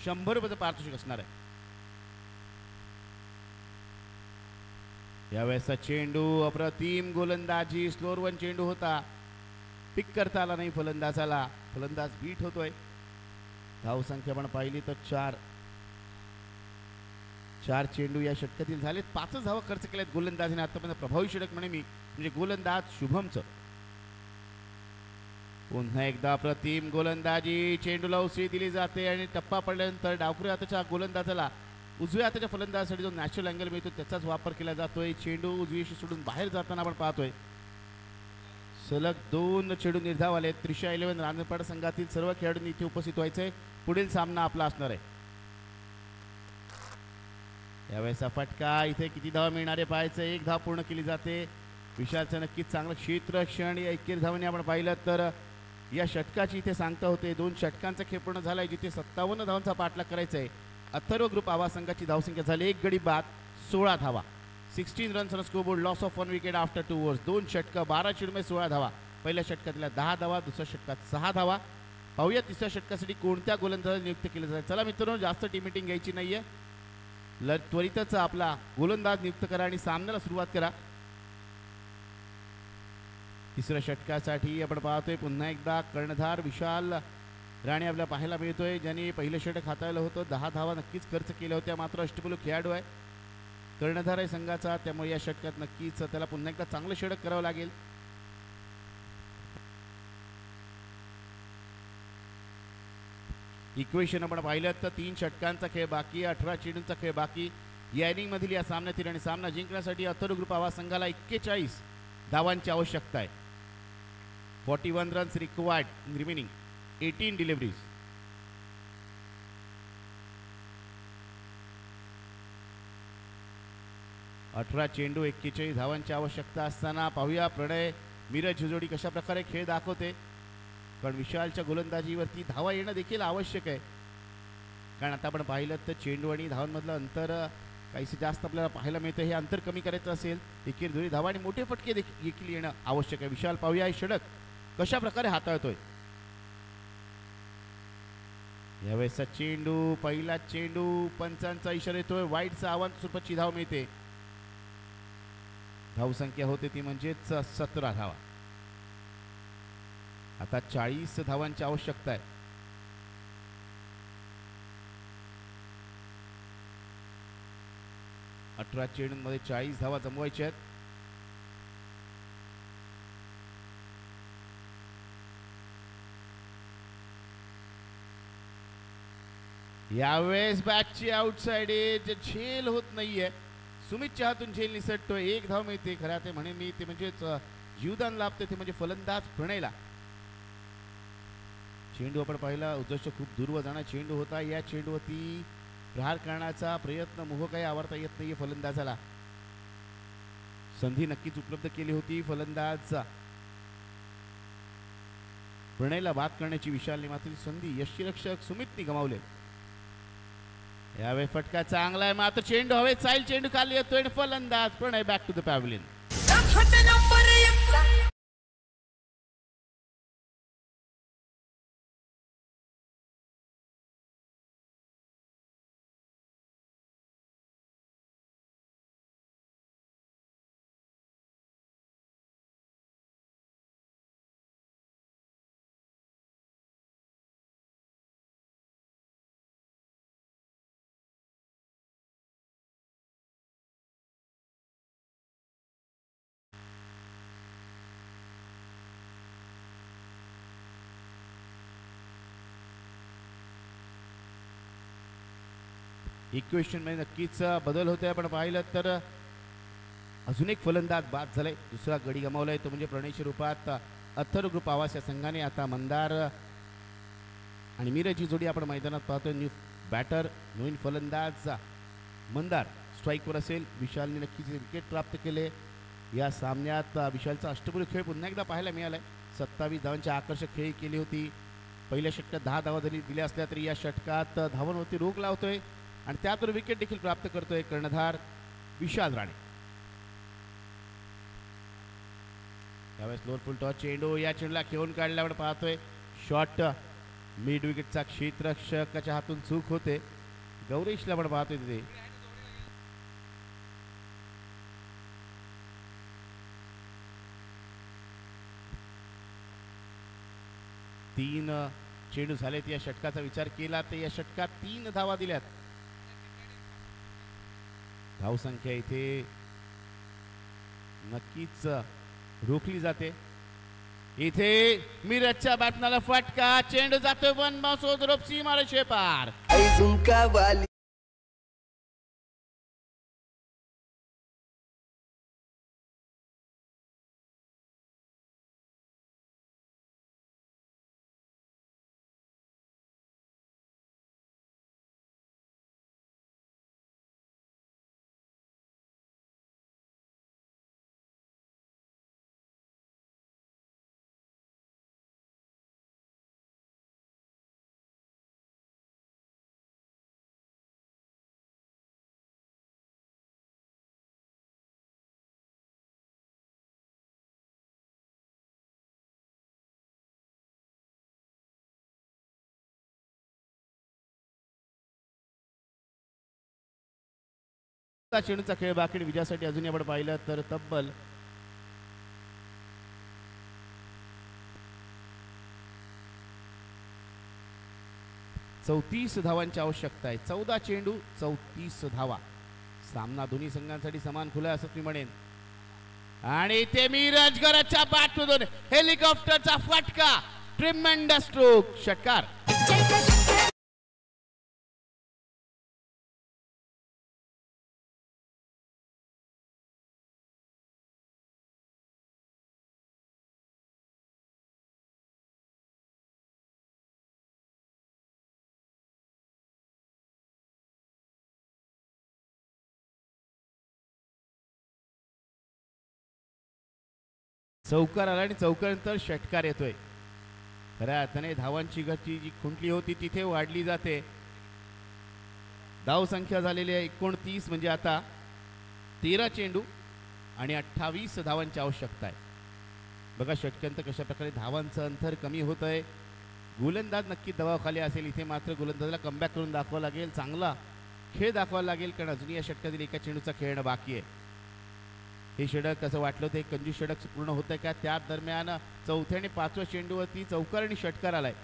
100 रुपयाचं पारितोषिक असणार आहे. यावेळेसचा चेंडू अप्रतिम गोलंदाजी. स्लोअर वन चेंडू होता. पिक करता आला नाही फलंदाजाला. फलंदाज बीट होतोय. धावसंख्या पण पाहिली तर 4 चेंडू या षटकातील झालेत. 5 धावा खर्च केल्यात गोलंदाजीने आतापर्यंत. प्रभावी षटक म्हणे मी म्हणजे गोलंदाज शुभमचं. पुन्हा एकदा अप्रतिम गोलंदाजी. चेंडूला उसळी दिली जाते आणि टप्पा पडल्यानंतर डावखुऱ्या हाताच्या गोलंदाजाला उजव्या हाताच्या फलंदाजासाठी जो नॅचरल अँगल मिळतो त्याचाच वापर केला जातोय. चेंडू उजवीशी सोडून बाहेर जाताना आपण पाहतोय. सलग 2 चेंडू निर्धाव आले. त्रिशा 11 रांजणपाड संघातील सर्व खेळाडूंनी इथे उपस्थित व्हायचंय. पुढील सामना आपला असणार आहे. यावेळेसचा फटका. इथे किती धावा मिळणारे पाहायचं. 1 धाव पूर्ण केली जाते. विशालचं नक्कीच चांगलं क्षेत्ररक्षण. या 21 धावांनी आपण पाहिलं तर या षटकाची इथे सांगता होते. 2 षटकांचा खेळ पूर्ण झालाय, जिथे 57 धावांचा पाठलाग करायचा आहे. अथर्व ग्रुप आवाज संघाची धावसंख्या झाली 1 गडी बाद 16 धावा. 16 runs on scoreboard. Loss of 1 wicket after 2 overs. 2 षटकं 12 चेंडूमध्ये 16 धावा. पहिल्या षटकातल्या 10 धावा. दुसऱ्या षटकात 6 धावा. पाहूया तिसऱ्या षटकासाठी कोणत्या गोलंदाजाला नियुक्त केलं जाईल. चला मित्रांनो, जास्त टीम मीटिंग घ्यायची नाहीये. त्वरितच आपला गोलंदाज नियुक्त करा आणि सामन्याला सुरुवात करा. तिसऱ्या षटकासाठी आपण पाहतोय पुन्हा एकदा कर्णधार विशाल राणे आपल्याला पाहायला मिळतोय, ज्यांनी पहिलं षटक हाताळलं होतं. 10 धावा नक्कीच खर्च केल्या होत्या. मात्र अष्टपैलू खेळाडू आहे, कर्णधार आहे संघाचा, त्यामुळे या षटकात नक्कीच त्याला पुन्हा एकदा चांगलं षटक करावं लागेल. इक्वेशन आपण पाहिलं तर 3 षटकांचा खेळ बाकी, 18 चेंडूंचा खेळ बाकी या इनिंग मधील या सामन्यातील. आणि सामना जिंकण्यासाठी अथर्व ग्रुप आवाज संघाला 41 धावांची आवश्यकता आहे. 41 runs required in remaining 18 deliveries. अठरा चेंडू 41 धावांची आवश्यकता असताना पाहूया प्रणय मीरज जोडी कशा प्रकारे खेळ दाखवते. पण विशालच्या गोलंदाजीवरती धावा येणं देखील आवश्यक आहे. कारण आता आपण पाहिलं तर चेंडू आणि धावांमधलं अंतर काहीसे जास्त आपल्याला पाहायला मिळतं. हे अंतर कमी करायचं असेल एकेर दोन्ही धावा आणि मोठे फटके देखील येणं आवश्यक आहे. विशाल पाहूया हे षटक कशा प्रकारे हाताळतोय. यावेळेसचा चेंडू पहिला चेंडू पंचांचा इशारा येतोय. वाईटचा आव्हान स्वरूपाची धाव मिळते. धावसंख्या होते ती म्हणजेच 17 धावा. आता 40 धावांची आवश्यकता आहे. अठरा चेंडूंमध्ये 40 धावा जमवायच्या आहेत. यावेळेस बॅटची आउटसाइड एज झेल होत नाहीये. सुमितच्या हातून झेल निसटतोय. एक धाव मिळते. खऱ्या ते म्हणेन मी ते म्हणजेच जीवदान लाभते ते म्हणजे फलंदाज प्रणयला. चेंडू आपण पाहिला उद्देश खूप दूरवर जाणारा चेंडू होता. या चेंडूवरती प्रहार करण्याचा प्रयत्न मोह काही आवरता येत नाहीये फलंदाजाला. संधी नक्कीच उपलब्ध केली होती फलंदाज प्रणयला बाद करण्याची. विशालने मात्र संधी यष्टीरक्षक सुमितने गमावले. यावेळी फटका चांगला आहे मात्र चेंडू हवे चाईल. चेंडू खाली येतोय. फलंदाज Pranay back to the pavilion. Equation मध्ये नक्कीच बदल होते. आपण पाहिलं तर अजून एक फलंदाज बाद झालाय. दुसरा गडी गमावलाय तो म्हणजे प्रणयच्या रूपात अथर ग्रुप आवास या संघाने. आता मंदार आणि मीरज ही जोडी आपण मैदानात पाहतोय. न्यू बॅटर नवीन फलंदाज मंदार स्ट्राईकवर असेल. विशालने नक्कीच विकेट प्राप्त केले या सामन्यात. विशालचा अष्टपैलू खेळ पुन्हा एकदा पाहायला मिळालाय. 27 धावांची आकर्षक खेळी केली होती. पहिल्या षटकात 10 धावा जरी दिल्या असल्या तरी या षटकात धावांवरती रोख लावतोय आणि त्यातून विकेट देखील प्राप्त करतोय कर्णधार विशाल राणे. त्यावेळेस लोअर फुल टॉस चेंडू. या चेंडूला खेळून काढल्यावर पाहतोय शॉट मिड विकेटचा क्षेत्ररक्षकाच्या हातून चूक होते. गौरीशला पण पाहतोय तिथे. तीन चेंडू झालेत. या षटकाचा विचार केला तर या षटकात 3 धावा दिल्यात. धावसंख्या इथे नक्कीच रोखली जाते. इथे मिरजच्या बॅटनाला फटका. चेंडू जातोय वन बाउंस रोपसी मारे शेपार. चेंडूचा खेळ बाकी विजयासाठी अजूनही आपण पाहिलं तर तब्बल 34 धावांची आवश्यकता आहे. 14 चेंडू 34 धावा. सामना दोन्ही संघांसाठी समान खुला असं मी म्हणेन. आणि ते मीरज गरजच्या बॅटमधून हेलिकॉप्टरचा फटका. Tremendous stroke. षटकार. चौकार आला आणि चौकारानंतर षटकार येतोय. खऱ्या अर्थाने धावांची गती जी खुंटली होती तिथे वाढली जाते. धाव संख्या झालेली आहे 29, म्हणजे आता 13 चेंडू आणि 28 धावांची आवश्यकता आहे. बघा षटकांत कशा प्रकारे धावांचं अंतर कमी होत आहे. गोलंदाज नक्की दबावाखाली असेल. इथे मात्र गोलंदाजाला कमबॅक करून दाखवावं लागेल, चांगला खेळ दाखवावा लागेल, कारण अजूनही या षटकातील एका चेंडूचा खेळणं बाकी आहे. हे षटक कसं वाटलं होतं, एक कंजूस षटक पूर्ण होत आहे का? त्या दरम्यान चौथ्या आणि पाचव्या चेंडूवरती चौकार आणि षटकार आलाय.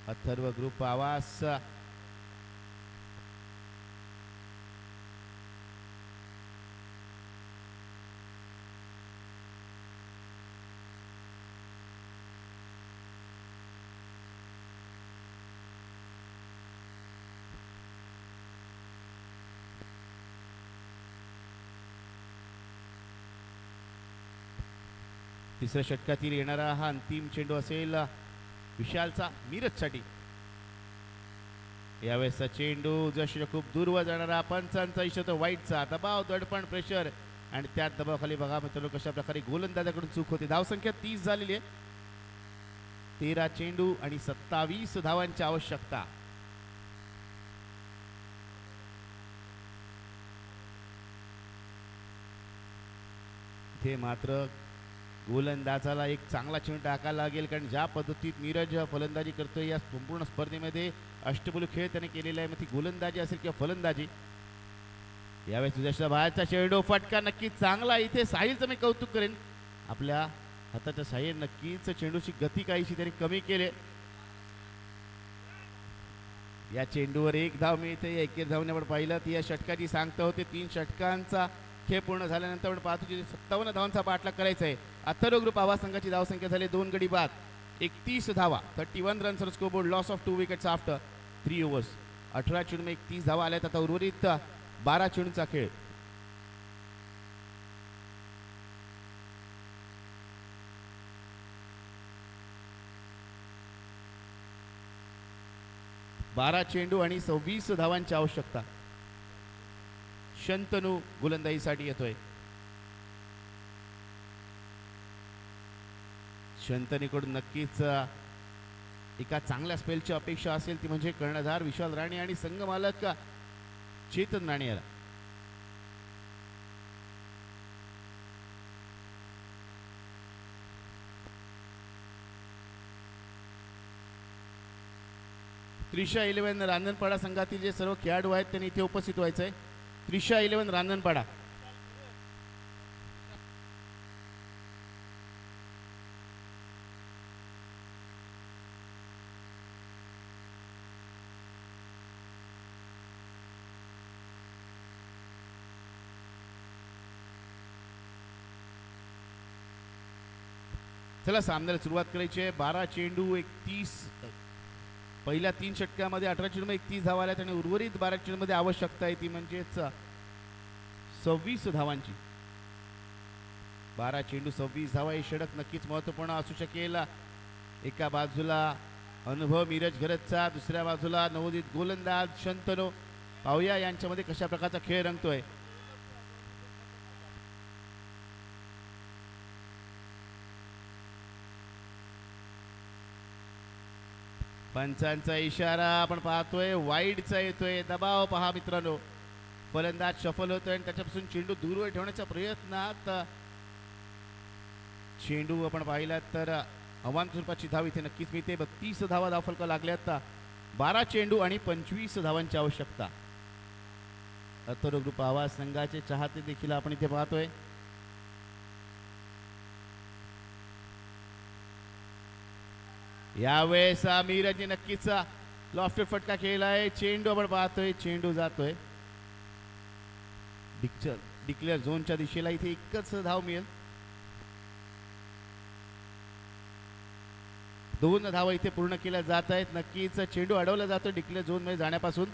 अथर्व ग्रुप आवास तिसऱ्या षटकातील येणारा हा अंतिम चेंडू असेल विशालचा मिरजसाठी. यावेळेसचा चेंडू जशी खूप दूरवर जाणारा, पंचांचा इशारा, वाईटचा दबाव, दडपण, प्रेशर आणि त्या दबावाखाली बघा मित्रांनो कशा प्रकारे गोलंदाजाकडून चूक होते. धावसंख्या 30 झालेली आहे. 13 चेंडू आणि 27 धावांची आवश्यकता. इथे मात्र गोलंदाजाला एक चांगला चेंडू टाकायला लागेल, कारण ज्या पद्धतीत नीरज फलंदाजी करतोय या संपूर्ण स्पर्धेमध्ये अष्टपैलू खेळ त्याने केलेला आहे. मग ती गोलंदाजी असेल किंवा फलंदाजी. यावेळेस तुझ्या बाहेरचा चेंडू फटका नक्कीच चांगला. इथे साहिलचं मी कौतुक करेन, आपल्या हाताच्या साहिल नक्कीच चेंडूची गती काहीशी त्यांनी कमी केली. या चेंडूवर एक धाव मिळते. एकेर धावने आपण पाहिलं ती या षटकाची सांगता होते. 3 षटकांचा खेळ पूर्ण झाल्यानंतर आपण पाहतो की 57 धावांचा पाठलाग करायचा आहे. अथर्व ग्रुप आवाज संघाची धावसंख्या झाली 2 गडी बाद, 31 धावा, 31 runs on scoreboard, loss of 2 wickets after 3 overs. 18 चेंडू 31 धावा आल्यात. आता उर्वरित 12 चेंडूचा खेळ. बारा चेंडू आणि 26 धावांची आवश्यकता. शंतनू गोलंदाजीसाठी येतोय. शंतनीकडून नक्कीच एका चांगल्या स्पेलची अपेक्षा असेल, ती म्हणजे कर्णधार विशाल राणे आणि संघमालक चेतन राणे याला. त्रिशा 11 रांजणपाडा संघातील जे सर्व खेळाडू आहेत त्यांनी इथे उपस्थित व्हायचं आहे. त्रिशा 11 रांजणपाडा. चला सामन्याला सुरुवात करायची आहे. 12 चेंडू 31. पहिल्या 3 षटकामध्ये 18 चेंडू 31 धावा आल्यात आणि उर्वरित 12 चेंडूमध्ये आवश्यकता आहे ती म्हणजेच 26 धावांची. 12 चेंडू 26 धावा. हे षटक नक्कीच महत्त्वपूर्ण असू शकेल. एका बाजूला अनुभव मीरज घरतचा, दुसऱ्या बाजूला नवोदित गोलंदाज शंतनू. पाहूया यांच्यामध्ये कशा प्रकारचा खेळ रंगतोय. पंचांचा इशारा आपण पाहतोय, वाईडचा येतोय. दबाव पहा मित्रांनो, फलंदाज सफल होतोय आणि त्याच्यापासून चेंडू दूरवर ठेवण्याच्या प्रयत्नात चेंडू आपण पाहिला तर आव्हान स्वरूपाची धाव इथे नक्कीच मिळते. 32 धावा धावफलका लागल्यात. 12 चेंडू आणि 25 धावांची आवश्यकता. अथर्व ग्रुप आवाज संघाचे चाहते देखील आपण इथे पाहतोय. यावेळेस मीरजने नक्कीच लॉफ्टेड फटका केलाय. चेंडू आपण पाहतोय, चेंडू जातोय डिक्लेअर झोनच्या दिशेला. इथे एकच धाव मिळेल. 2 धावा इथे पूर्ण केल्या जात आहेत. नक्कीच चेंडू अडवला जातो डिक्लेअर झोन मध्ये जाण्यापासून.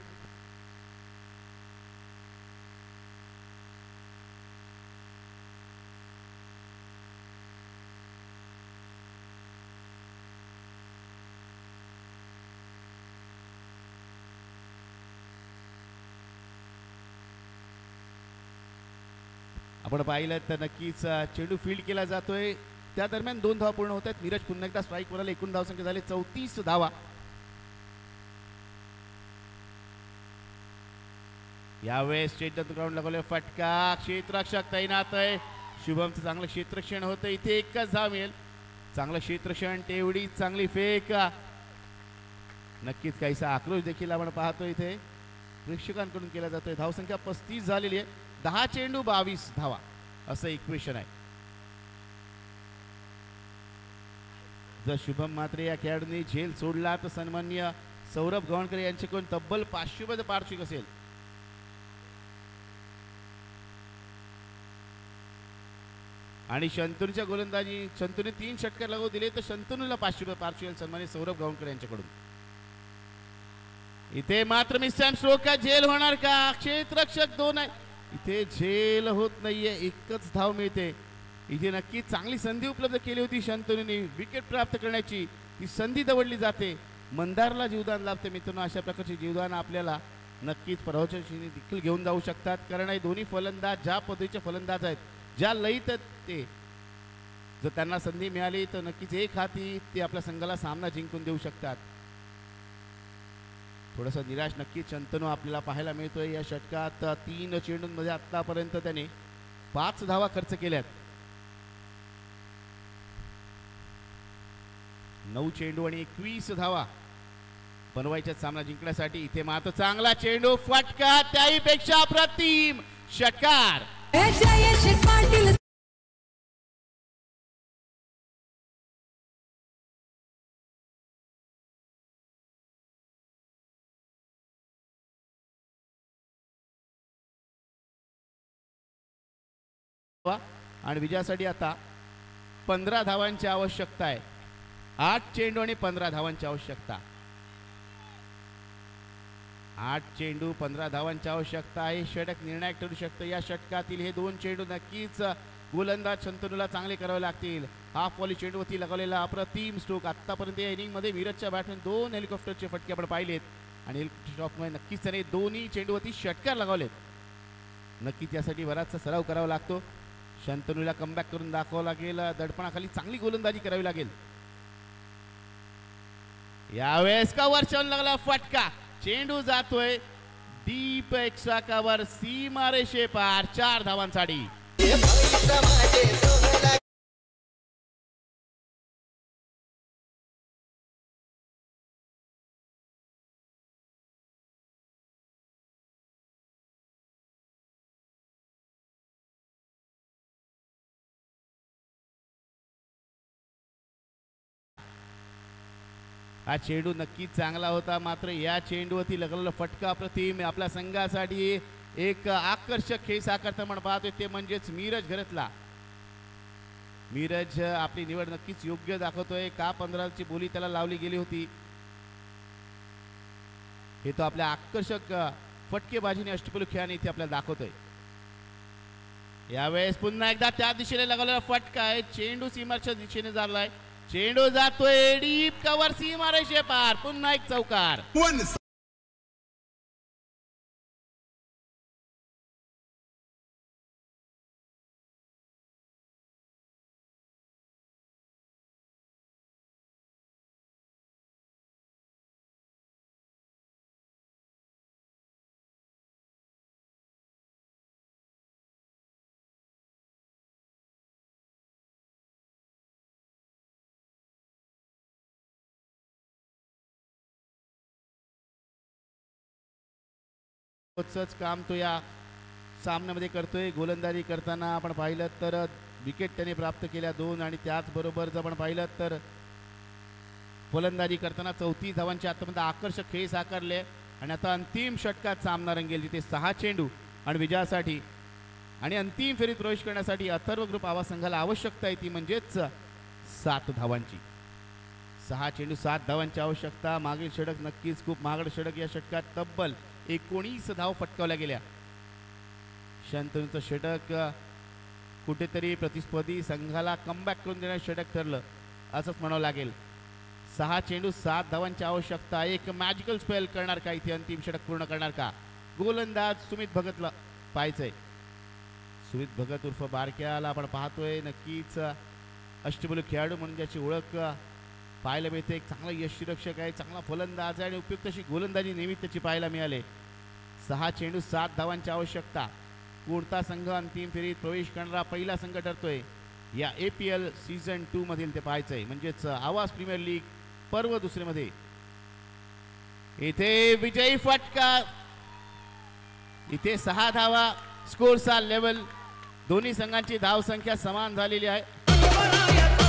आपण पाहिलं तर नक्कीच चेंडू फील्ड केला जातोय, त्या दरम्यान 2 धावा पूर्ण होत आहेत. नीरज पुन्हा एकदा स्ट्राईक वर आले. एकूण धावसंख्या झाली 34 धावा. यावेळेस चेंडू ग्राउंड लागवले फटका, क्षेत्ररक्षक तैनात आहे. शुभमचं चांगलं क्षेत्ररक्षण होतं. इथे एकच धाव मिळेल. चांगलं क्षेत्ररक्षण, तेवढी चांगली फेक. नक्कीच काहीसा आक्रोश देखील आपण पाहतो इथे प्रेक्षकांकडून केला जातोय. धावसंख्या 35 झालेली आहे. 10 चेंडू 22 धावा असं इक्वेशन आहे. जर शुभम मात्रे या खेळाडूंनी झेल सोडला तर सन्माननीय सौरभ गवणकर यांच्याकडून तब्बल 500 मध्ये पारितोषिक असेल. आणि शंतनूच्या गोलंदाजी, शंतनूने 3 षटकार लागू दिले तर शंतनूला 500 रुपये पारितोषिक सन्मानित सौरभ गवणकर यांच्याकडून. इथे मात्र मिस्टर स्ट्रोक का झेल होणार का? क्षेत्ररक्षक 2 आहे. इथे झेल होत नाहीये, एकच धाव मिळते. इथे नक्की चांगली संधी उपलब्ध केली होती शंतनूने विकेट प्राप्त करण्याची. ती संधी दवडली जाते. मंदारला जीवदान लाभते. मित्रांनो, अशा प्रकारचे जीवदान आपल्याला नक्कीच पराभवाची देखील घेऊन जाऊ शकतात. कारण हे दोन्ही फलंदाज ज्या पद्धतीचे फलंदाज आहेत, ज्या लयीत ते, जर त्यांना संधी मिळाली तर नक्कीच एक हाती ते आपल्या संघाला सामना जिंकून देऊ शकतात. थोडंसं निराश नक्कीच शंतनू आपल्याला पाहायला मिळतोय. या षटकात 3 चेंडूंमध्ये आतापर्यंत त्याने 5 धावा खर्च केल्यात. 9 चेंडू आणि 21 धावा बनवायच्या सामना जिंकण्यासाठी. इथे मात्र चांगला चेंडू, फटका, त्याही पेक्षा अप्रतिम षटकार. आणि विजयासाठी आता 15 धावांची आवश्यकता आहे. 8 चेंडू आणि 15 धावांची आवश्यकता. 8 चेंडू 15 धावांची आवश्यकता आहे. षटक निर्णायक ठरू शकतं. या षटकातील हे 2 चेंडू नक्कीच गोलंदाज शंतनूला चांगले करावे लागतील. हाफ वॉली चेंडूवरती लगवलेला अप्रतिम स्ट्रोक. आतापर्यंत या इनिंग मध्ये मिरजच्या बॅटमॅन 2 हेलिकॉप्टरचे फटके आपण पाहिलेत आणि हेलिकॉप्टर शॉटमुळे नक्कीच त्याने दोन्ही चेंडूवरती षटकार लगावलेत. नक्कीच यासाठी बराचसा सराव करावा लागतो. शंतनूला कमबॅक करून दाखवावं लागेल. दडपणाखाली चांगली गोलंदाजी करावी लागेल. यावेळेस कव्हर चढून लागला फटका. चेंडू जातोय डीप एक्स्ट्रा कव्हर, सीमारेषे पार. 4 धावांसाठी. हा चेंडू नक्कीच चांगला होता, मात्र या चेंडूवरती लगलेला फटका अप्रतिम. आपल्या संघासाठी एक आकर्षक खेळ साकारता म्हणून पाहतोय ते म्हणजेच मीरज घरतला. मीरज आपली निवड नक्कीच योग्य दाखवतोय. का 15ची बोली त्याला लावली गेली होती हे तो आपल्या आकर्षक फटकेबाजीने अष्टपैलू खेळाने इथे आपल्याला दाखवतोय. यावेळेस पुन्हा एकदा त्या दिशेने लगवलेला फटका आहे. चेंडू सीमाच्या दिशेने झालाय. चेंडू जातोय डीप कव्हर, सीमारेषे पार. पुन्हा एक चौकार. काम तो या सामन्यामध्ये करतोय. गोलंदाजी करताना आपण पाहिलं तर विकेट त्याने प्राप्त केल्या 2 आणि त्याचबरोबर जर आपण पाहिलं तर फलंदाजी करताना 34 धावांचे आतापर्यंत आकर्षक खेळ साकारले. आणि आता अंतिम षटकात सामना रंगेल जिथे 6 चेंडू आणि विजयासाठी आणि अंतिम फेरीत प्रवेश करण्यासाठी अथर्व ग्रुप आवाज संघाला आवश्यकता आहे ती म्हणजेच 7 धावांची. 6 चेंडू 7 धावांची आवश्यकता. मागील षटक नक्कीच खूप महागड षटक. या षटकात तब्बल 19 धाव फटकावल्या गेल्या. शंतनूचं षटक कुठेतरी प्रतिस्पर्धी संघाला कमबॅक करून देण्याचं षटक ठरलं असंच म्हणावं लागेल. 6 चेंडू 7 धावांची आवश्यकता. एक मॅजिकल स्पेल करणार का इथे? अंतिम षटक पूर्ण करणार का? गोलंदाज सुमित भगतला पाहायचंय. सुमित भगत उर्फ बारक्याला आपण पाहतोय नक्कीच अष्टबैलू खेळाडू म्हणून ज्याची ओळख पाहायला मिळते. एक चांगला यष्टीरक्षक आहे, चांगला फलंदाज आहे आणि उपयुक्त अशी गोलंदाजी नेहमीच त्याची पाहायला मिळाले. 6 चेंडू 7 धावांची आवश्यकता. कोणता संघ अंतिम फेरीत प्रवेश करणारा पहिला संघ ठरतोय या APL सीझन 2 मधील ते पाहायचंय. म्हणजेच आवाज प्रीमियर लीग पर्व दुसरेमध्ये इथे विजयी फटका. इथे 6 धावा स्कोरचा लेवल. दोन्ही संघांची धावसंख्या समान झालेली आहे.